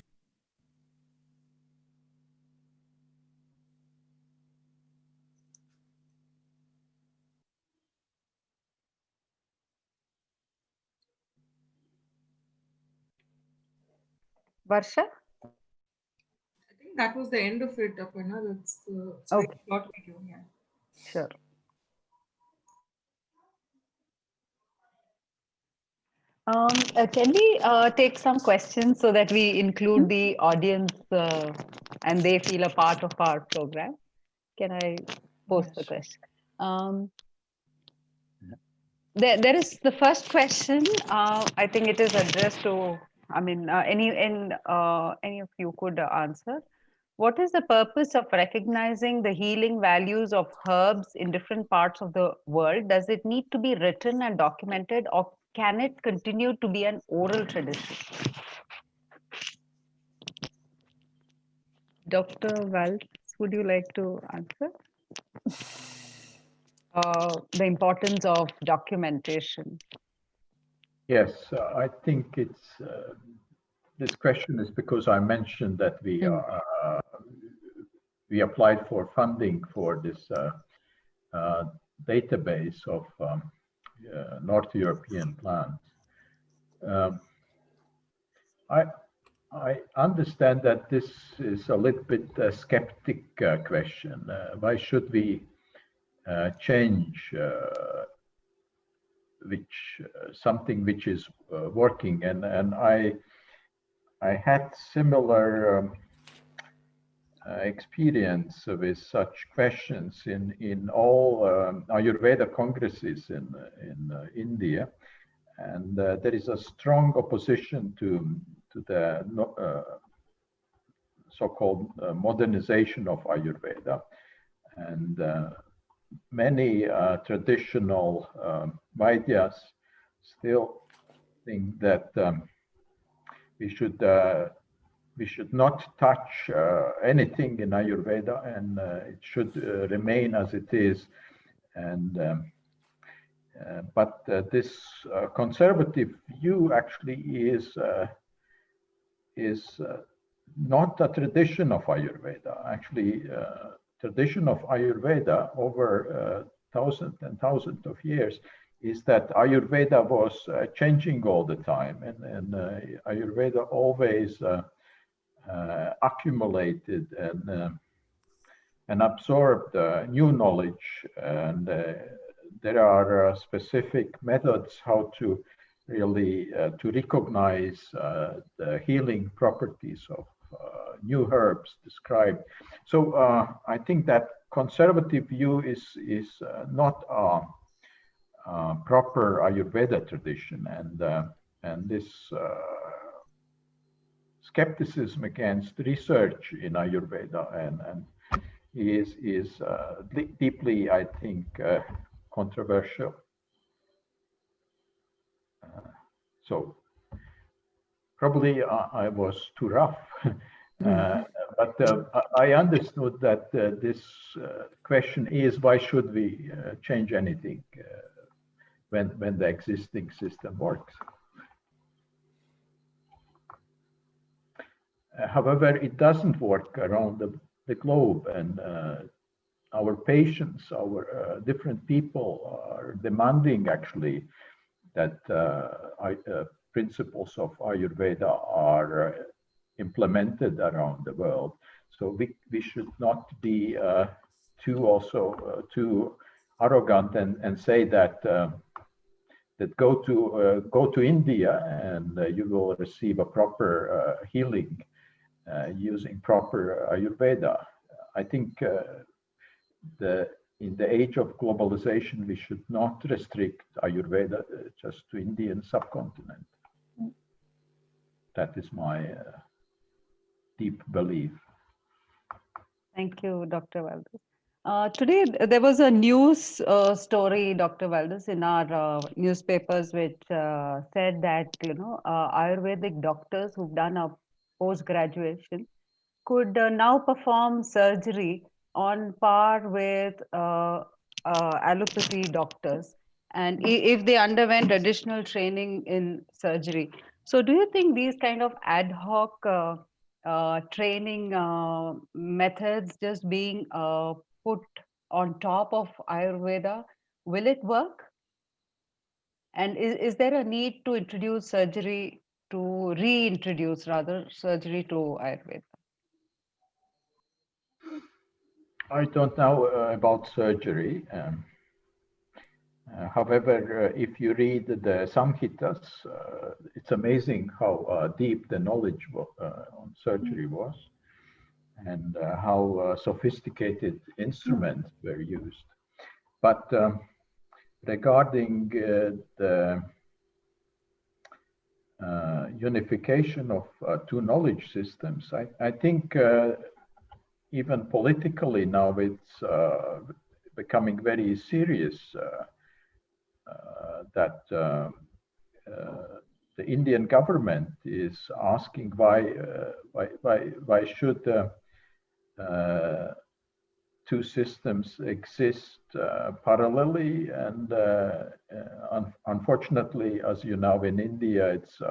Speaker 5: Varsha?
Speaker 2: I think that was the end of it, Aparna. That's the
Speaker 5: Okay.
Speaker 2: short video. Yeah.
Speaker 5: Sure. Can we take some questions so that we include the audience and they feel a part of our program? Can I post the question? There is the first question. I think it is addressed to, I mean, any of you could answer. What is the purpose of recognizing the healing values of herbs in different parts of the world? Does it need to be written and documented, or can it continue to be an oral tradition? Dr. Valdis, would you like to answer? The importance of documentation.
Speaker 6: Yes, I think it's this question is because I mentioned that we applied for funding for this database of North European plants. I understand that this is a little bit a skeptic question. Why should we change something which is working? And I had similar experience with such questions in all Ayurveda congresses in India, and there is a strong opposition to the so-called modernization of Ayurveda, and many traditional Vaidyas still think that we should not touch anything in Ayurveda, and it should remain as it is. And but this conservative view actually is not a tradition of Ayurveda. Actually, tradition of Ayurveda over thousands and thousands of years is that Ayurveda was changing all the time, and Ayurveda always accumulated and absorbed new knowledge, and there are specific methods how to really to recognize the healing properties of new herbs described. So I think that conservative view is not a proper Ayurveda tradition, and this skepticism against research in Ayurveda and is deeply, I think, controversial. So probably I was too rough, but I understood that this question is, why should we change anything when the existing system works? However, it doesn't work around the globe, and our patients, our different people are demanding actually that principles of Ayurveda are implemented around the world. So we should not be too arrogant and say that that go to India and you will receive a proper healing using proper Ayurveda. I think in the age of globalization, we should not restrict Ayurveda just to Indian subcontinent. That is my deep belief.
Speaker 5: Thank you, Dr. Valdis. Today, there was a news story, Dr. Valdis, in our newspapers, which said that, Ayurvedic doctors who've done a post-graduation could now perform surgery on par with allopathy doctors, and if they underwent additional training in surgery. So do you think these kind of ad hoc training methods just being put on top of Ayurveda, will it work? And is there a need to introduce surgery, to reintroduce rather surgery to Ayurveda?
Speaker 6: I don't know about surgery. However, if you read the Samhitas, it's amazing how deep the knowledge on surgery was, and how sophisticated instruments were used. But regarding the unification of two knowledge systems, I think even politically now it's becoming very serious that the Indian government is asking why should two systems exist parallelly, and unfortunately, as you know, in India, it's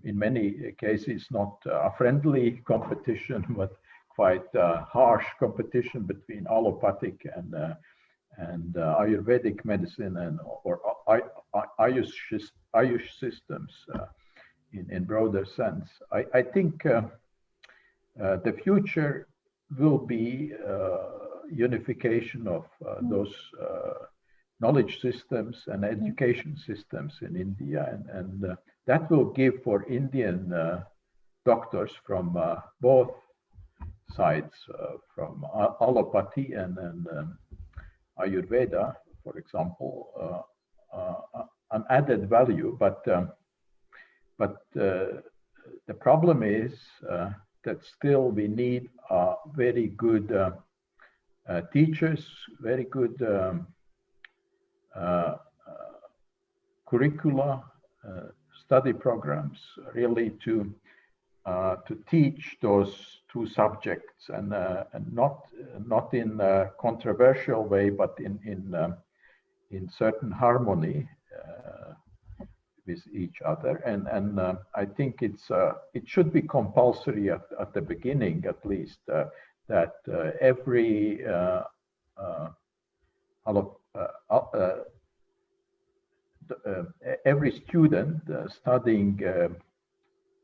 Speaker 6: in many cases not a friendly competition, but quite harsh competition between allopathic and Ayurvedic medicine or Ayush systems in broader sense. I think the future will be unification of those knowledge systems and education systems in India, and that will give for Indian doctors from both sides, from allopathy and Ayurveda, for example, an added value. But the problem is that still we need very good teachers, very good curricula, study programs, really to teach those two subjects, and not in a controversial way, but in certain harmony with each other. And I think it should be compulsory at the beginning, at least, that every student studying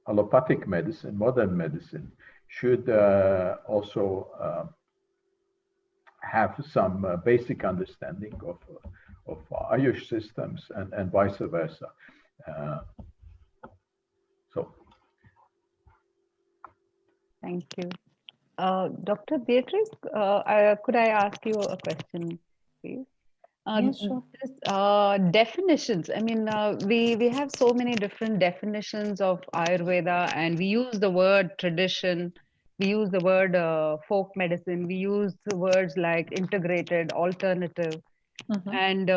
Speaker 6: allopathic medicine, modern medicine, should also have some basic understanding of Ayush systems and vice versa. So,
Speaker 5: thank you. Dr. Beatrice, could I ask you a question, please?
Speaker 7: Yeah, sure.
Speaker 5: Definitions. I mean, we have so many different definitions of Ayurveda, and we use the word tradition, we use the word folk medicine, we use the words like integrated, alternative.
Speaker 7: Mhm.
Speaker 5: And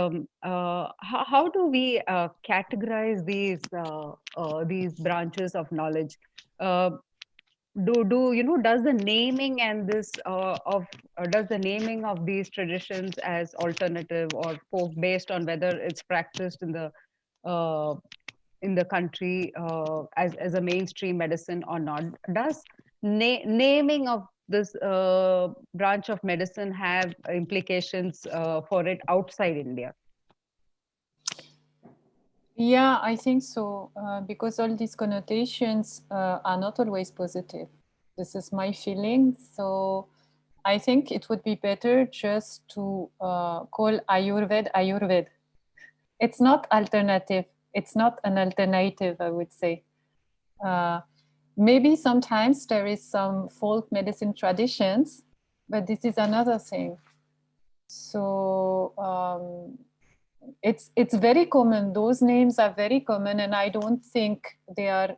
Speaker 5: how do we categorize these branches of knowledge? Does the naming and this does the naming of these traditions as alternative or folk, based on whether it's practiced in the country as a mainstream medicine or not, does naming of this branch of medicine have implications for it outside India?
Speaker 7: Yeah, I think so, because all these connotations are not always positive. This is my feeling. So I think it would be better just to call Ayurveda. It's not alternative. It's not an alternative, I would say. Maybe sometimes there is some folk medicine traditions, but this is another thing. So it's very common. Those names are very common, and I don't think they are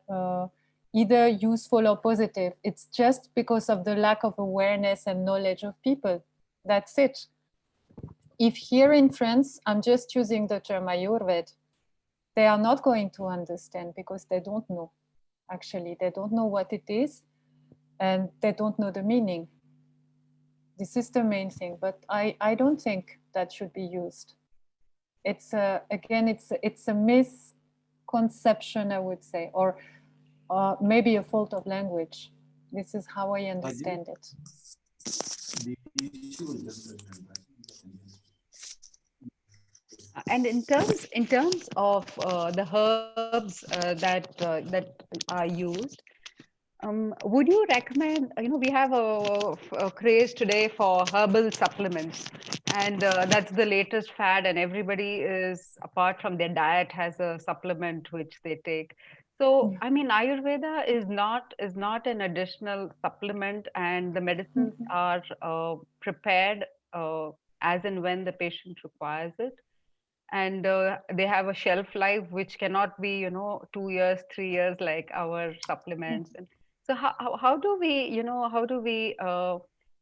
Speaker 7: either useful or positive. It's just because of the lack of awareness and knowledge of people. That's it. If here in France, I'm just using the term Ayurveda, they are not going to understand because they don't know. Actually, they don't know what it is, and they don't know the meaning. This is the main thing, but I don't think that should be used. It's again, it's a misconception, I would say, or maybe a fault of language. This is how I understand it.
Speaker 5: And in terms of the herbs that are used, would you recommend? We have a craze today for herbal supplements, and that's the latest fad. And everybody is, apart from their diet, has a supplement which they take. So, I mean, Ayurveda is not an additional supplement, and the medicines are prepared as and when the patient requires it. And they have a shelf life which cannot be 2 years, 3 years like our supplements. And so how do we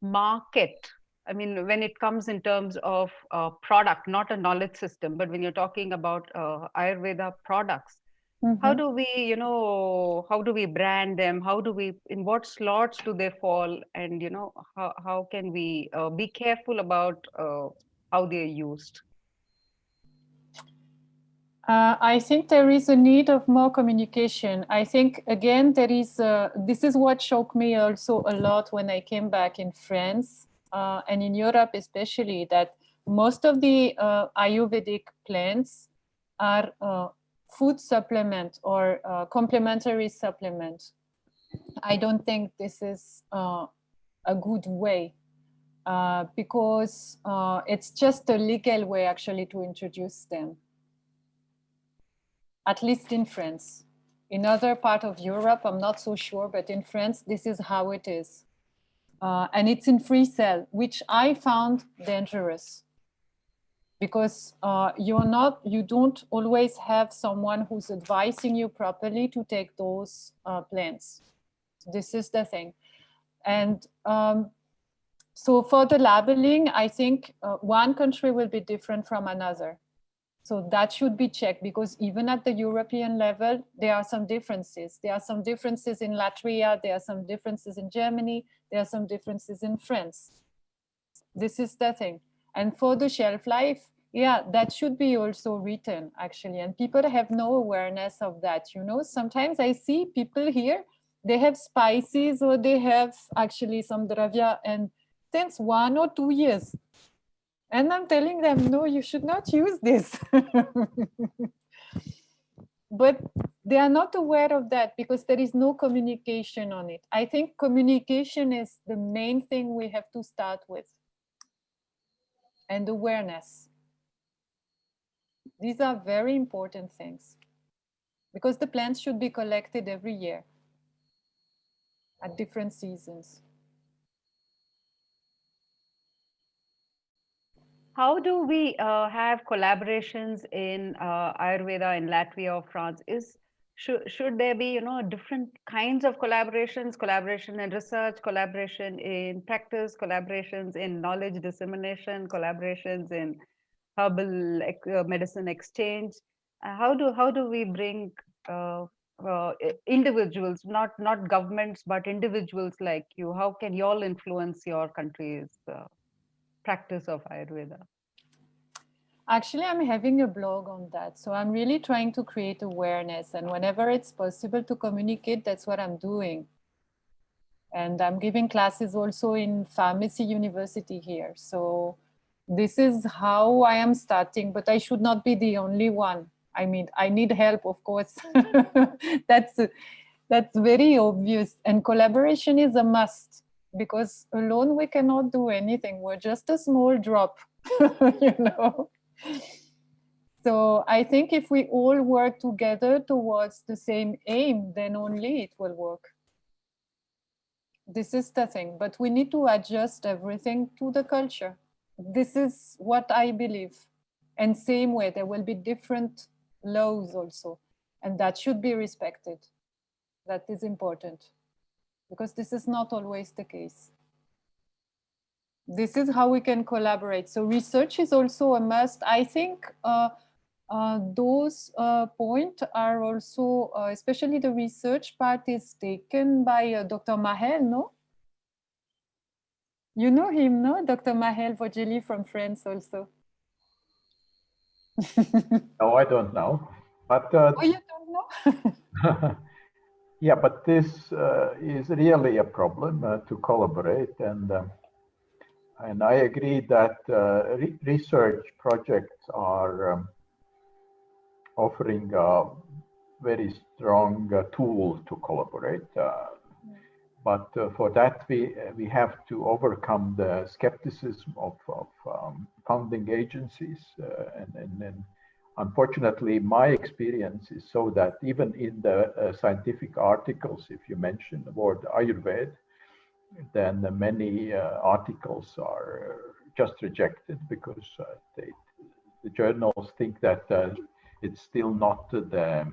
Speaker 5: market, I mean, when it comes in terms of product, not a knowledge system, but when you're talking about Ayurveda products, how do we brand them? In what slots do they fall? And how can we be careful about how they're used?
Speaker 7: I think there is a need of more communication. I think, again, this is what shocked me also a lot when I came back in France and in Europe especially, that most of the Ayurvedic plants are food supplement or complementary supplement. I don't think this is a good way because it's just a legal way actually to introduce them. At least in France. In other part of Europe, I'm not so sure, but in France, this is how it is. And it's in free sale, which I found dangerous because you don't always have someone who's advising you properly to take those plants. This is the thing. And so for the labeling, I think one country will be different from another. So that should be checked because even at the European level, there are some differences. There are some differences in Latvia, there are some differences in Germany, there are some differences in France. This is the thing. And for the shelf life, yeah, that should be also written actually. And people have no awareness of that. Sometimes I see people here, they have spices or they have actually some dravya and since 1 or 2 years. And I'm telling them, no, you should not use this. But they are not aware of that because there is no communication on it. I think communication is the main thing we have to start with. And awareness. These are very important things because the plants should be collected every year at different seasons.
Speaker 5: How do we have collaborations in Ayurveda in Latvia or France? Should there be different kinds of collaborations? Collaboration in research, collaboration in practice, collaborations in knowledge dissemination, collaborations in herbal medicine exchange. How do we bring individuals, not governments, but individuals like you? How can you all influence your country's practice of Ayurveda?
Speaker 7: Actually, I'm having a blog on that. So I'm really trying to create awareness. And whenever it's possible to communicate, that's what I'm doing. And I'm giving classes also in pharmacy university here. So this is how I am starting, but I should not be the only one. I mean, I need help, of course. That's very obvious. And collaboration is a must because alone we cannot do anything. We're just a small drop, So I think if we all work together towards the same aim, then only it will work. This is the thing, but we need to adjust everything to the culture. This is what I believe. And same way, there will be different laws also, and that should be respected. That is important, because this is not always the case. This is how we can collaborate. So research is also a must. I think those points are also, especially the research part is taken by Dr. Mahel, no? You know him, no? Dr. Mahel Vogeli from France also.
Speaker 6: No, I don't know. But
Speaker 7: Oh, you don't know?
Speaker 6: yeah, but this is really a problem to collaborate, and I agree that research projects are offering a very strong tool to collaborate. But for that, we have to overcome the skepticism of funding agencies. And unfortunately, my experience is so that even in the scientific articles, if you mention the word Ayurveda, then many articles are just rejected because the journals think that it's still not the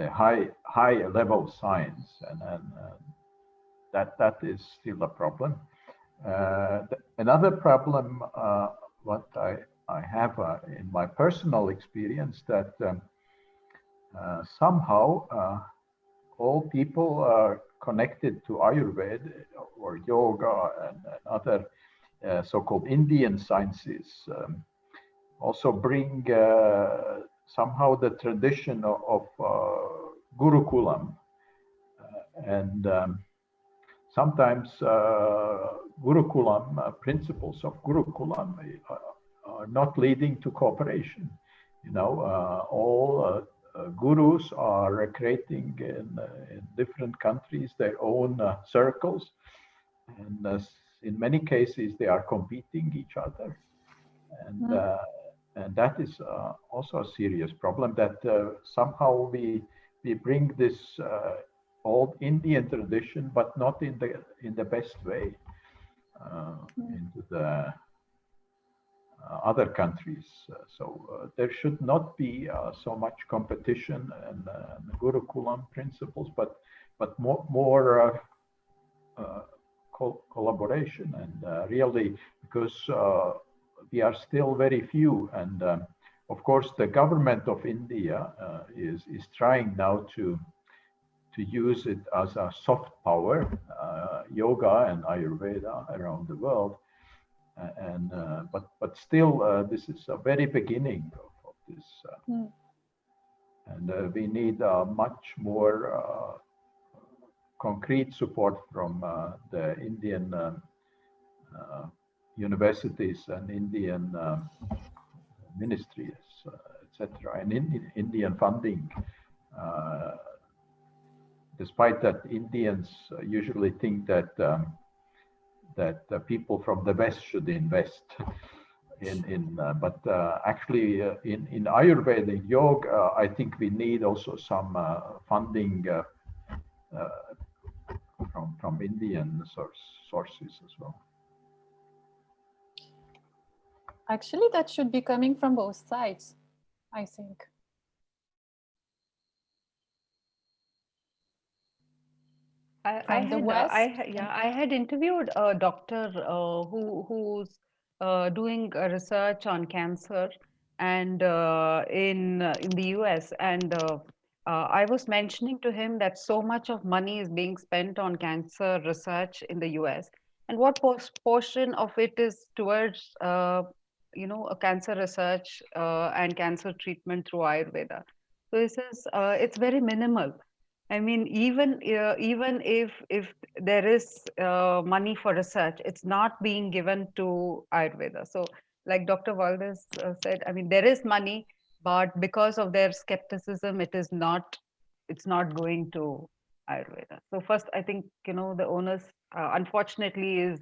Speaker 6: high level science, and that is still a problem. Another problem what I have in my personal experience, that somehow all people are connected to Ayurveda or yoga and other so-called Indian sciences also bring somehow the tradition of Gurukulam, and sometimes Gurukulam principles of Gurukulam are not leading to cooperation. All gurus are creating in different countries their own circles, and in many cases they are competing each other, and that is also a serious problem, that somehow we bring this old Indian tradition, but not in the best way, into the other countries. So there should not be so much competition and Gurukulam principles, but more collaboration, and really, because we are still very few, and of course the government of India is trying now to use it as a soft power, yoga and Ayurveda around the world, and but still this is a very beginning of this, and we need much more concrete support from the Indian universities and Indian ministries, etc., and Indian funding. Despite that, Indians usually think that people from the West should invest but actually in Ayurvedic yoga, I think we need also some funding from Indian sources as well.
Speaker 7: Actually, that should be coming from both sides, I think.
Speaker 5: I had interviewed a doctor who's doing research on cancer, and in the US, and I was mentioning to him that so much of money is being spent on cancer research in the US, and what portion of it is towards a cancer research and cancer treatment through Ayurveda. So this is it's very minimal. I mean, even if there is money for research, it's not being given to Ayurveda. So, like Dr. Valdis said, I mean, there is money, but because of their skepticism, it's not going to Ayurveda. So first, I think the onus, unfortunately, is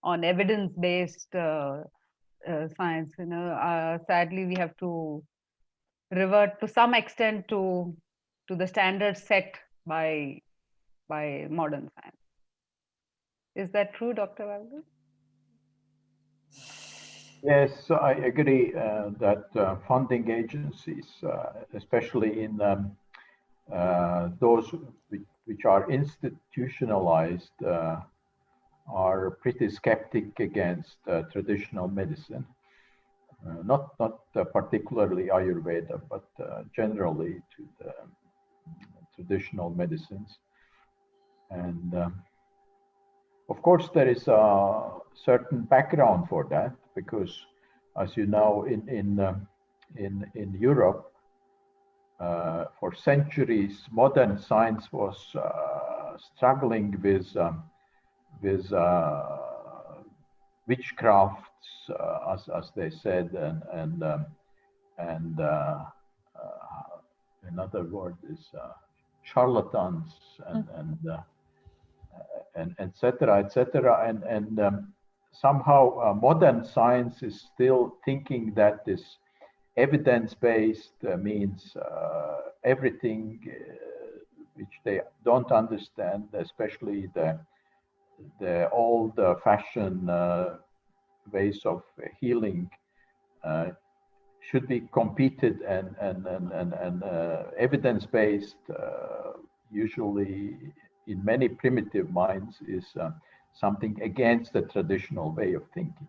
Speaker 5: on evidence-based science. Sadly, we have to revert to some extent to the standards set by by modern science. Is that true, Dr. Valdis?
Speaker 6: Yes, I agree that funding agencies, especially in those which are institutionalized, are pretty skeptic against traditional medicine. Not particularly Ayurveda, but generally to the traditional medicines. And of course, there is a certain background for that, because, as you know, in Europe, for centuries, modern science was struggling with witchcrafts, as they said, and another word is charlatans, and etc. And somehow modern science is still thinking that this evidence-based means everything which they don't understand, especially the old-fashioned ways of healing should be competed, and evidence-based usually in many primitive minds is something against the traditional way of thinking,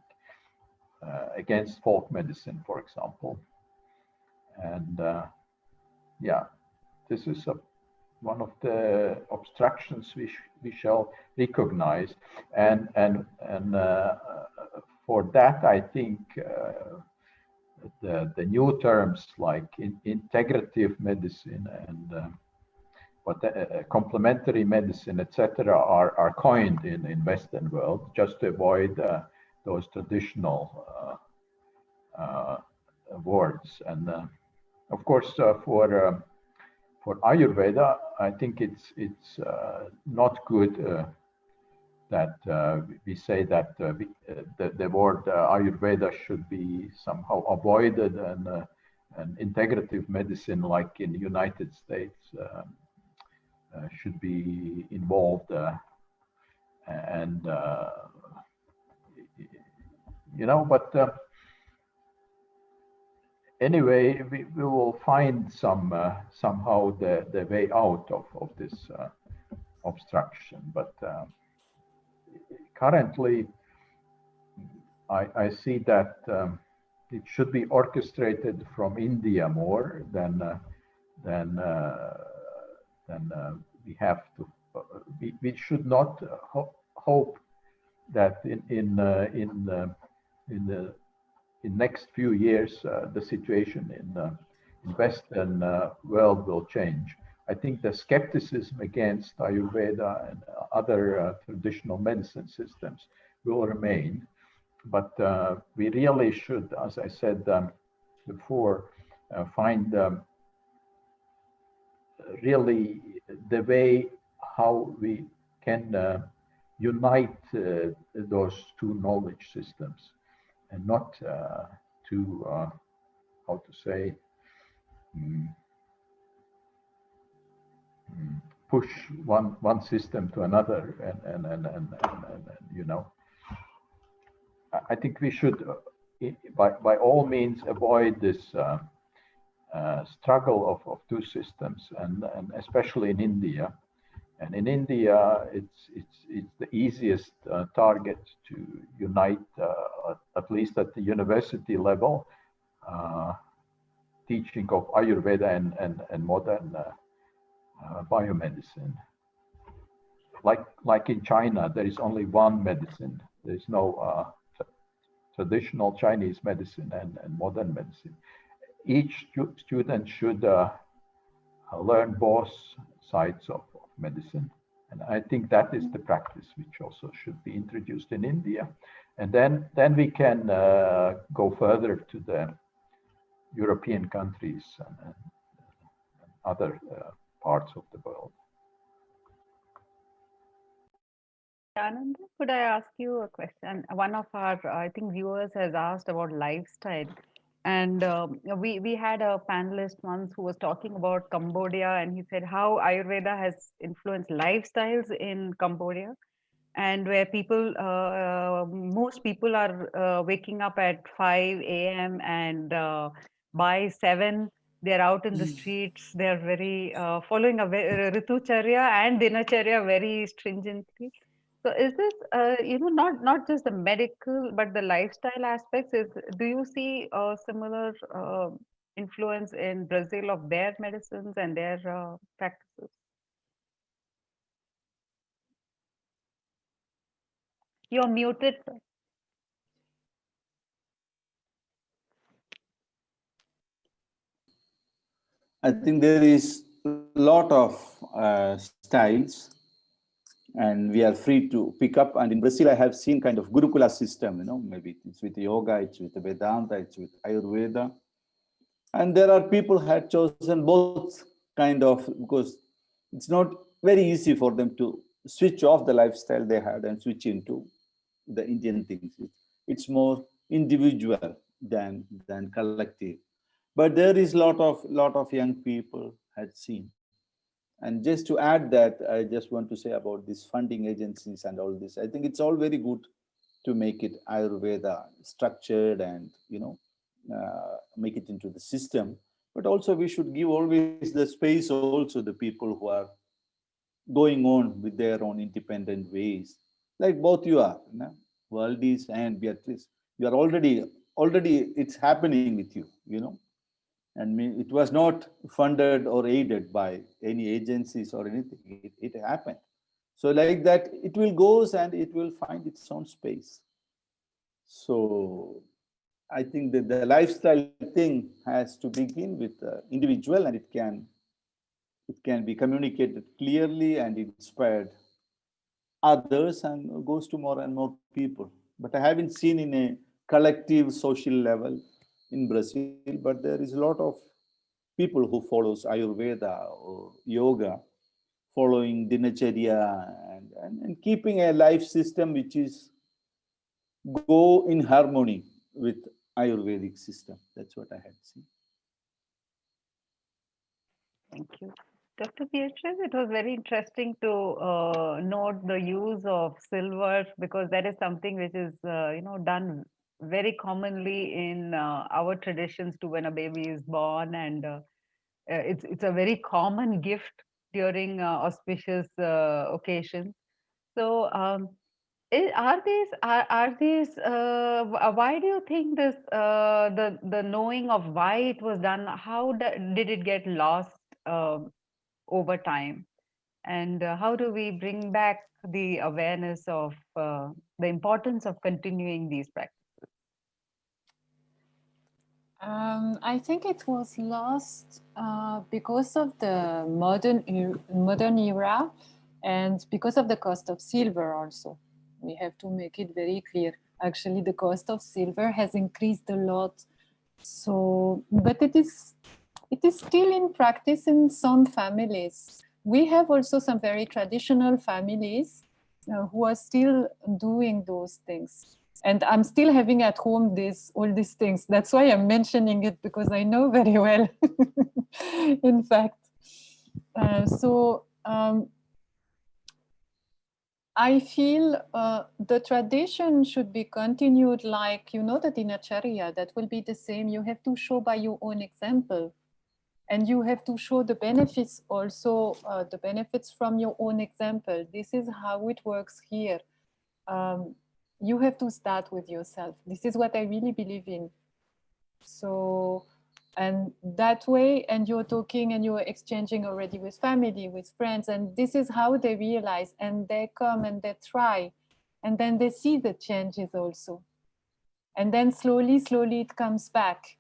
Speaker 6: against folk medicine, for example. And yeah, this is one of the obstructions we shall recognize, and for that I think the new terms like integrative medicine and complementary medicine, etc., are coined in Western world just to avoid those traditional words. And of course, for Ayurveda, I think it's not good that we say that the word Ayurveda should be somehow avoided, and integrative medicine, like in the United States, should be involved, and you know, but anyway, we will find somehow the way out of this obstruction. But currently, I see that it should be orchestrated from India more than we have to. We should not hope that in the next few years the situation in Western world will change. I think the skepticism against Ayurveda and other traditional medicine systems will remain, but we really should, as I said before, find really the way how we can unite those two knowledge systems, and not to how to say push one system to another, and you know, I think we should by all means avoid this struggle of two systems, and especially in India. And in India, it's the easiest target to unite, at least at the university level, teaching of Ayurveda and modern biomedicine. Like in China, there is only one medicine. There is no traditional Chinese medicine and modern medicine. Each student should learn both sides of medicine. And I think that is the practice which also should be introduced in India. And then we can go further to the European countries and other parts of the world.
Speaker 5: Ananda, could I ask you a question? One of our, I think, viewers has asked about lifestyle. And we had a panelist once who was talking about Cambodia, and he said how Ayurveda has influenced lifestyles in Cambodia, and where people, most people are waking up at 5 a.m. and by 7 they're out in the streets. They're very following a Ritucharya and Dinacharya very stringently. So is this, not just the medical, but the lifestyle aspects? Do you see a similar influence in Brazil of their medicines and their practices? You're muted. Sir.
Speaker 4: I think there is a lot of styles, and we are free to pick up. And in Brazil, I have seen kind of Gurukula system, maybe it's with yoga, it's with Vedanta, it's with Ayurveda. And there are people who had chosen both kind of, because it's not very easy for them to switch off the lifestyle they had and switch into the Indian things. It's more individual than collective. But there is lot of young people had seen. And just to add that, I just want to say about these funding agencies and all this. I think it's all very good to make it Ayurveda structured and make it into the system. But also we should give always the space also the people who are going on with their own independent ways, like both you are, Valdis and Beatrice. You are already it's happening with you, and it was not funded or aided by any agencies or anything. It happened. So like that, it will goes and it will find its own space. So I think that the lifestyle thing has to begin with the individual, and it can be communicated clearly and inspired others and goes to more and more people. But I haven't seen in a collective social level in Brazil, but there is a lot of people who follows Ayurveda or yoga, following Dinacharya and keeping a life system which is go in harmony with Ayurvedic system. That's what I had seen.
Speaker 5: Thank you. Dr. Beatrice, it was very interesting to note the use of silver, because that is something which is, done very commonly in our traditions too when a baby is born, and it's a very common gift during auspicious occasions. So, are these? Why do you think this? The knowing of why it was done. How did it get lost over time, and how do we bring back the awareness of the importance of continuing these practices?
Speaker 7: I think it was lost because of the modern era, and because of the cost of silver also. We have to make it very clear. Actually, the cost of silver has increased a lot. So, but it is still in practice in some families. We have also some very traditional families who are still doing those things. And I'm still having at home all these things. That's why I'm mentioning it, because I know very well, in fact. I feel the tradition should be continued, like, the Dinacharya, that will be the same. You have to show by your own example. And you have to show the benefits also, the benefits from your own example. This is how it works here. You have to start with yourself. This is what I really believe in. So, and that way, and you're talking and you're exchanging already with family, with friends, and this is how they realize, and they come and they try, and then they see the changes also. And then slowly it comes back.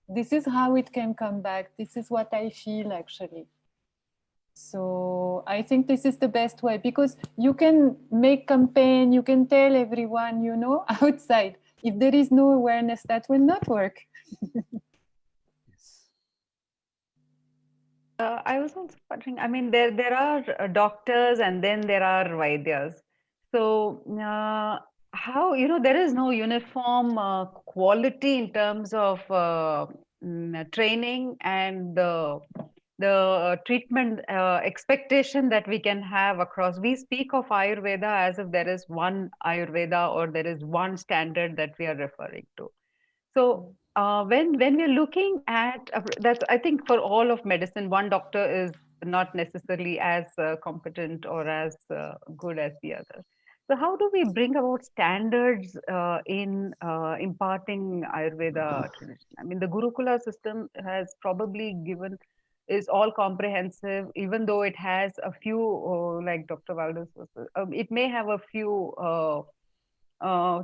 Speaker 7: This is how it can come back. This is what I feel, actually. So I think this is the best way, because you can make campaign, you can tell everyone, outside. If there is no awareness, that will not work.
Speaker 5: I was also wondering, I mean, there are doctors and then there are Vaidyas. So how, there is no uniform quality in terms of training and the treatment expectation that we can have across. We speak of Ayurveda as if there is one Ayurveda or there is one standard that we are referring to. So when we're looking at that's, I think for all of medicine, one doctor is not necessarily as competent or as good as the other. So how do we bring about standards in imparting Ayurveda tradition? I mean, the Gurukula system has probably given is all comprehensive, even though it has a few, like Dr. Valdis was, it may have a few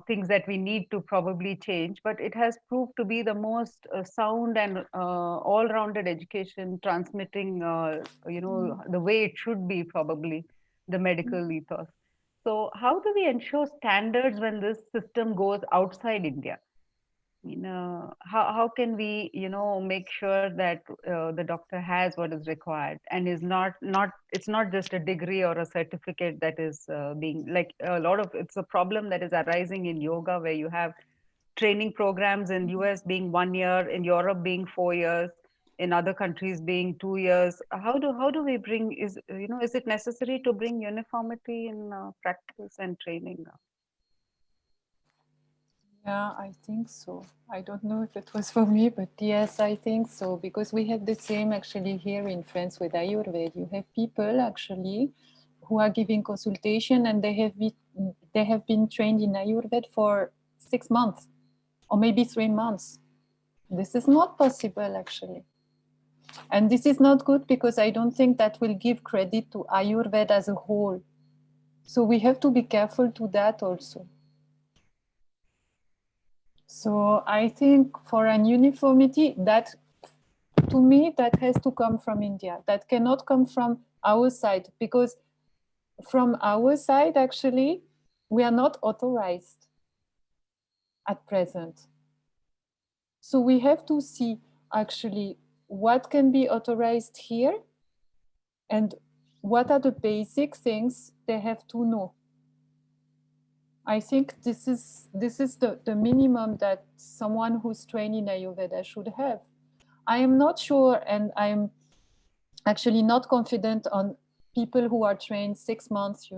Speaker 5: things that we need to probably change, but it has proved to be the most sound and all-rounded education, transmitting, the way it should be, probably the medical ethos. So how do we ensure standards when this system goes outside India? How can we, make sure that the doctor has what is required and is not it's not just a degree or a certificate that is being, like, a lot of, it's a problem that is arising in yoga, where you have training programs in US being 1 year, in Europe being 4 years, in other countries being 2 years. How do we bring, is it necessary to bring uniformity in practice and training?
Speaker 7: Yeah, I think so. I don't know if it was for me, but yes, I think so. Because we have the same actually here in France with Ayurveda. You have people actually who are giving consultation and they have been trained in Ayurveda for 6 months or maybe 3 months. This is not possible actually. And this is not good because I don't think that will give credit to Ayurveda as a whole. So we have to be careful to that also. So I think for an uniformity, that to me, that has to come from India. That cannot come from our side, because from our side, actually, we are not authorized at present. So we have to see actually what can be authorized here and what are the basic things they have to know. I think this is the minimum that someone who's trained in Ayurveda should have. I am not sure, and I'm actually not confident on people who are trained 6 months,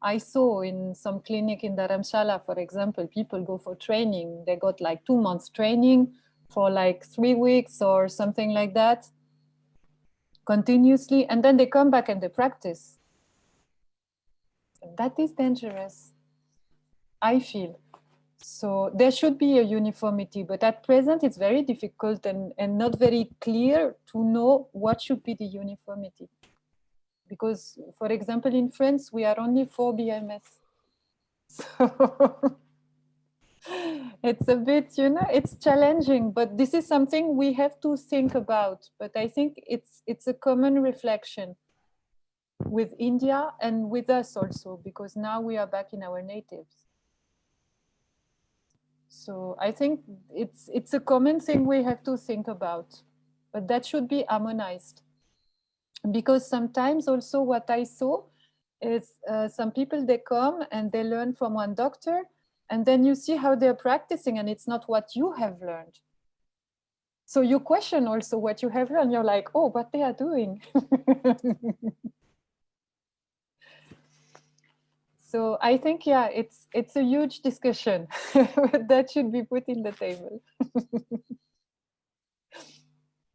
Speaker 7: I saw in some clinic in Dharamshala, for example, people go for training. They got like 2 months training for like 3 weeks or something like that, continuously, and then they come back and they practice. That is dangerous, I feel. So there should be a uniformity, but at present it's very difficult and not very clear to know what should be the uniformity. Because, for example, in France, we are only 4 BMS. So it's a bit, it's challenging, but this is something we have to think about. But I think it's a common reflection with India and with us also, because now we are back in our natives. So I think it's a common thing we have to think about, but that should be harmonized. Because sometimes also what I saw is some people, they come and they learn from one doctor, and then you see how they're practicing and it's not what you have learned. So you question also what you have learned. You're like, oh, what they are doing. So I think, yeah, it's a huge discussion that should be put in the table.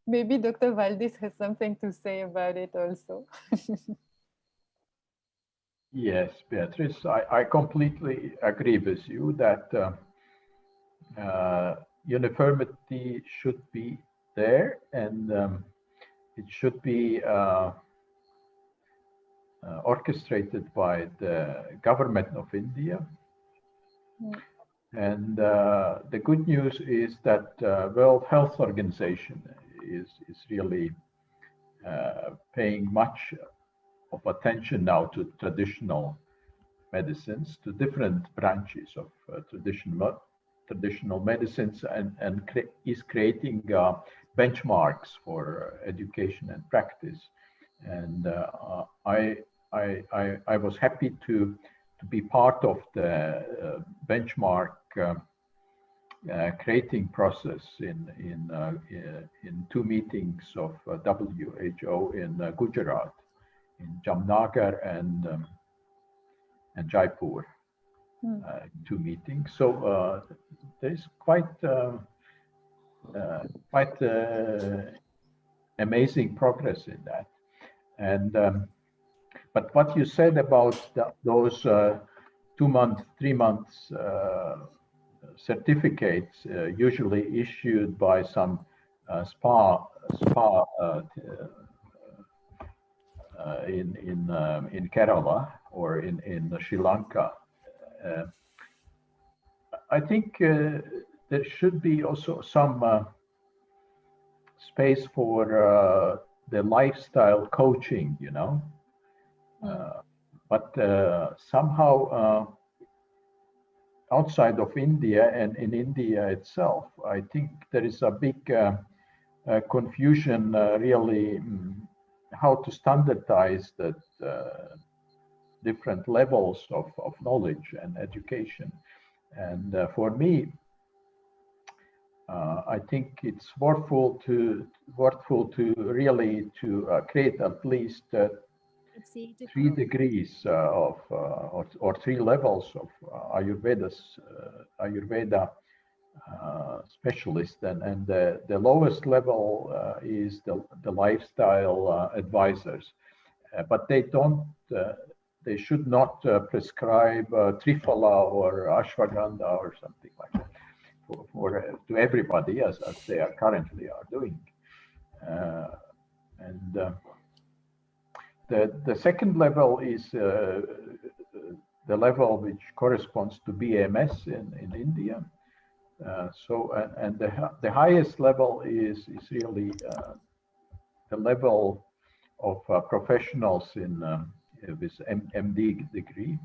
Speaker 7: Maybe Dr. Valdis has something to say about it also.
Speaker 6: Yes, Beatrice, I completely agree with you that uniformity should be there, and it should be orchestrated by the government of India.
Speaker 7: Mm.
Speaker 6: And the good news is that World Health Organization is really paying much of attention now to traditional medicines, to different branches of traditional medicines, and is creating benchmarks for education and practice. And I was happy to be part of the benchmark creating process in 2 meetings of WHO in Gujarat, in Jamnagar and Jaipur. 2 meetings. So there is quite amazing progress in that. And but what you said about those 2 months, 3 months certificates, usually issued by some spa in Kerala or in Sri Lanka. I think there should be also some space for the lifestyle coaching, you know. But somehow outside of India and in India itself, I think there is a big confusion really how to standardize that different levels of knowledge and education. And for me, I think it's worthwhil to really create at least 3 degrees of or 3 levels of Ayurveda specialist, and the lowest level is the lifestyle advisors, but they don't. They should not prescribe Triphala or Ashwagandha or something like that to everybody, as they are currently doing. The second level is the level which corresponds to BMS in India. And the highest level is really the level of professionals with MD degree.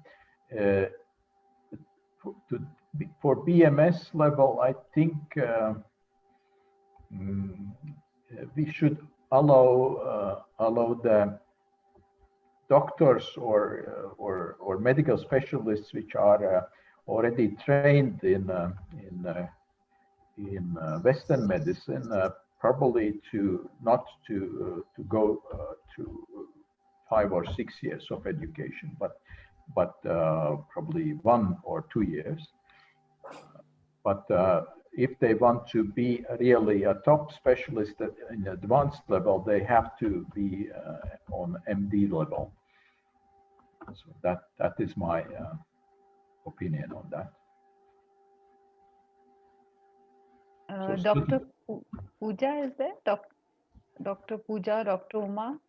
Speaker 6: For BMS level, I think we should allow the doctors or medical specialists which are already trained in Western medicine, probably not to go to 5 or 6 years of education, but probably 1 or 2 years. But if they want to be really a top specialist in advanced level, they have to be on MD level. So that is my opinion on that.
Speaker 5: Dr. Pooja is there? Dr. Pooja, Dr. Uma?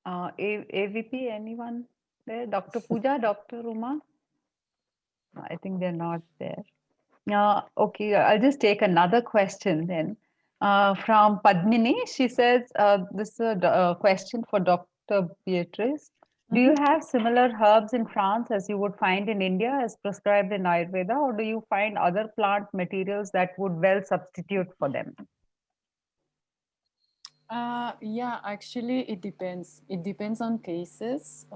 Speaker 5: AVP, anyone there? Dr. Pooja, Dr. Uma? I think they're not there. Okay, I'll just take another question then. From Padmini, she says, this is a question for Dr. Beatrice. Do you have similar herbs in France as you would find in India as prescribed in Ayurveda, or do you find other plant materials that would well substitute for them?
Speaker 7: Yeah, actually, it depends. It depends on cases.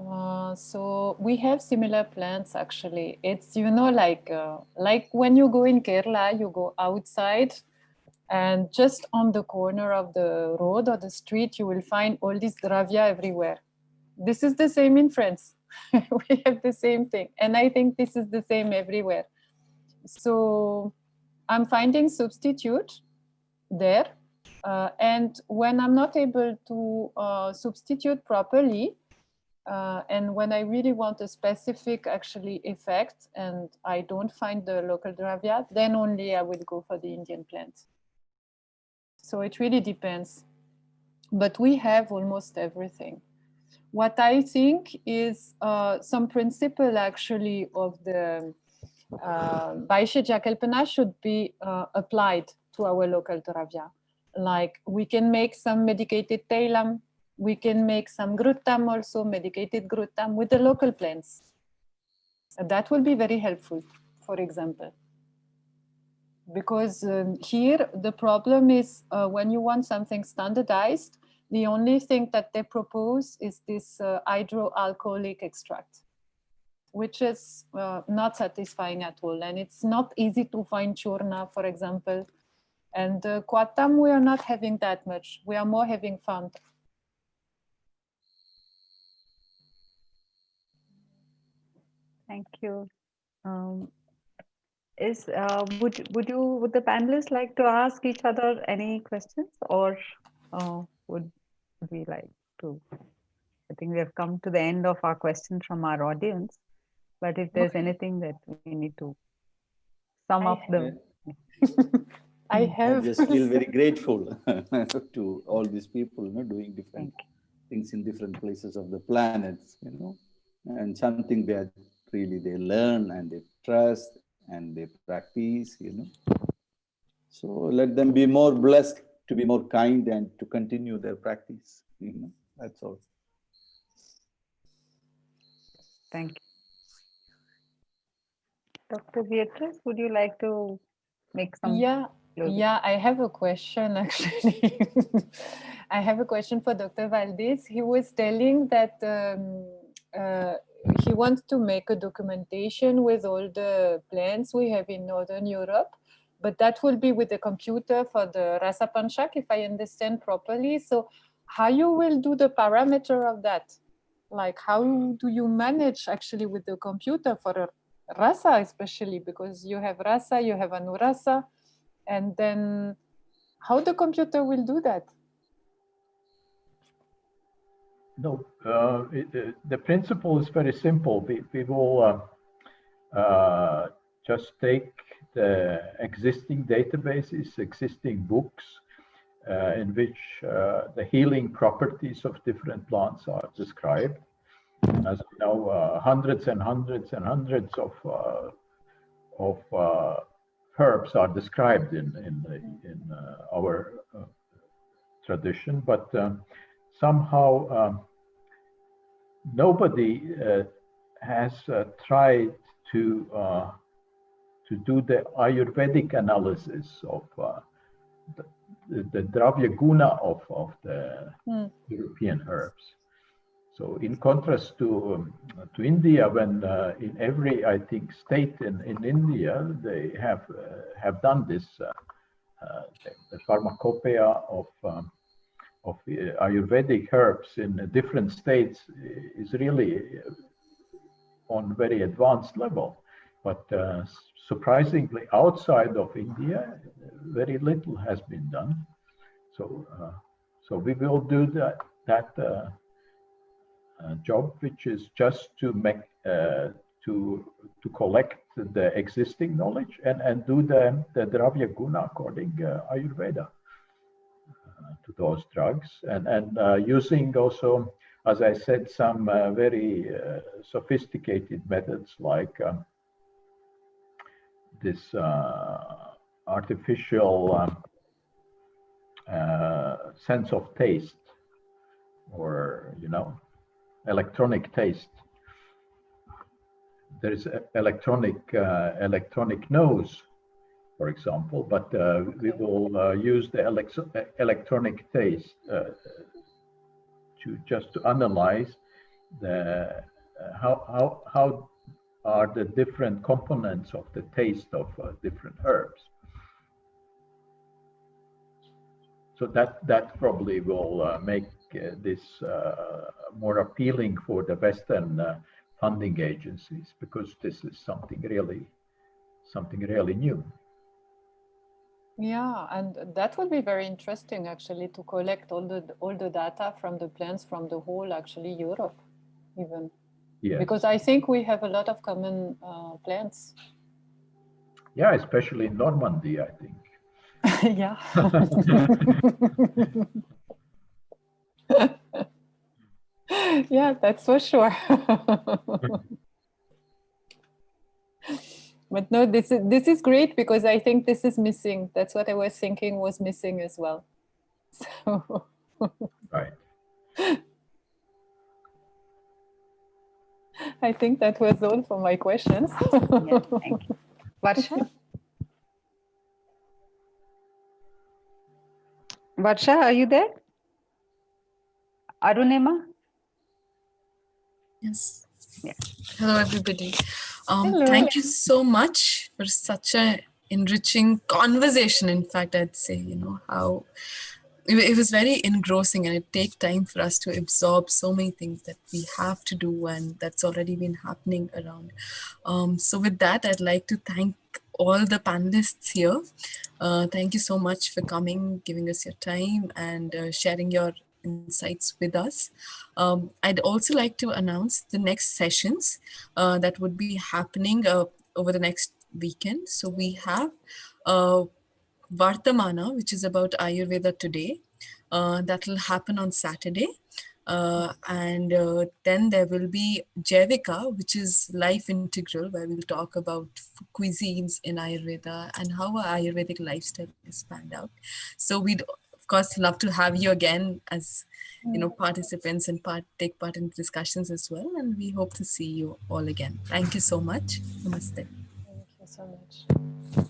Speaker 7: So we have similar plants, actually. It's, you know, like when you go in Kerala, you go outside and just on the corner of the road or the street, you will find all this dravya everywhere. This is the same in France. We have the same thing. And I think this is the same everywhere. So I'm finding substitute there. And when I'm not able to substitute properly, and when I really want a specific actually effect and I don't find the local dravya, then only I will go for the Indian plant. So it really depends. But we have almost everything. What I think is some principle actually of the Vaishya Kalpana should be applied to our local dravya. Like we can make some medicated tailam, we can make some gruttam also, medicated gruttam with the local plants. That will be very helpful, for example. Because here the problem is when you want something standardized, The only thing that they propose is this hydroalcoholic extract, which is not satisfying at all. And it's not easy to find churna, for example. And Kwatam, we are not having that much. We are more having Fanta.
Speaker 5: Thank you. Would the panelists like to ask each other any questions, or would we like to? I think we have come to the end of our questions from our audience. But if there's anything that we need to sum up
Speaker 7: I have.
Speaker 4: I just feel very grateful to all these people, doing different things in different places of the planet, and something that really they learn and they trust and they practice, So let them be more blessed to be more kind and to continue their practice, That's all.
Speaker 5: Thank you. Dr. Beatrice, would you like to make some?
Speaker 7: Yeah, I have a question actually. I have a question for Dr. Valdis. He was telling that he wants to make a documentation with all the plants we have in Northern Europe, but that will be with the computer for the Rasa Panchak, if I understand properly. So how you will do the parameter of that? Like how do you manage actually with the computer for a rasa, especially because you have rasa, you have anurasa, and then how the computer will do that?
Speaker 6: No, the principle is very simple. We will just take the existing databases, existing books in which the healing properties of different plants are described. As you know, hundreds and hundreds and hundreds of herbs are described in our tradition, but somehow nobody has tried to do the Ayurvedic analysis of the Dravya Guna of the European herbs. So in contrast to India, when in every, I think, state in India, they have done this, the pharmacopoeia of Ayurvedic herbs in different states is really on very advanced level. But surprisingly, outside of India, very little has been done. So we will do that job, which is just to make to collect the existing knowledge and do the Dravya Guna according Ayurveda to those drugs, and using also, as I said, some very sophisticated methods like this artificial sense of taste, or electronic taste. There is electronic nose, for example, but we will use the electronic taste to analyze the how are the different components of the taste of different herbs. So that probably will make this more appealing for the Western funding agencies, because this is something really new.
Speaker 7: Yeah, and that would be very interesting actually, to collect all the data from the plants from the whole actually Europe, even.
Speaker 6: Yes.
Speaker 7: Because I think we have a lot of common plants.
Speaker 6: Yeah, especially in Normandy, I think.
Speaker 7: Yeah. Yeah, that's for sure. But no, this is great, because I think this is missing. That's what I was thinking was missing as well. So.
Speaker 6: Right.
Speaker 7: I think that was all for my questions.
Speaker 5: Yeah, thank you. Varsha? Varsha, are you there? Arunima?
Speaker 9: Yes.
Speaker 5: Yeah.
Speaker 9: Hello, everybody.
Speaker 5: Hello.
Speaker 9: Thank you so much for such a enriching conversation. In fact, I'd say, how it was very engrossing, and it takes time for us to absorb so many things that we have to do, and that's already been happening around. So with that, I'd like to thank all the panelists here. Thank you so much for coming, giving us your time, and sharing your insights with us. I'd also like to announce the next sessions that would be happening over the next weekend. So we have Vartamana, which is about Ayurveda today. That will happen on Saturday. Then there will be Jaivika, which is life integral, where we'll talk about cuisines in Ayurveda and how our Ayurvedic lifestyle is planned out. So we'd of course love to have you again as participants and take part in discussions as well. And we hope to see you all again. Thank you so much. Namaste.
Speaker 7: Thank you so much.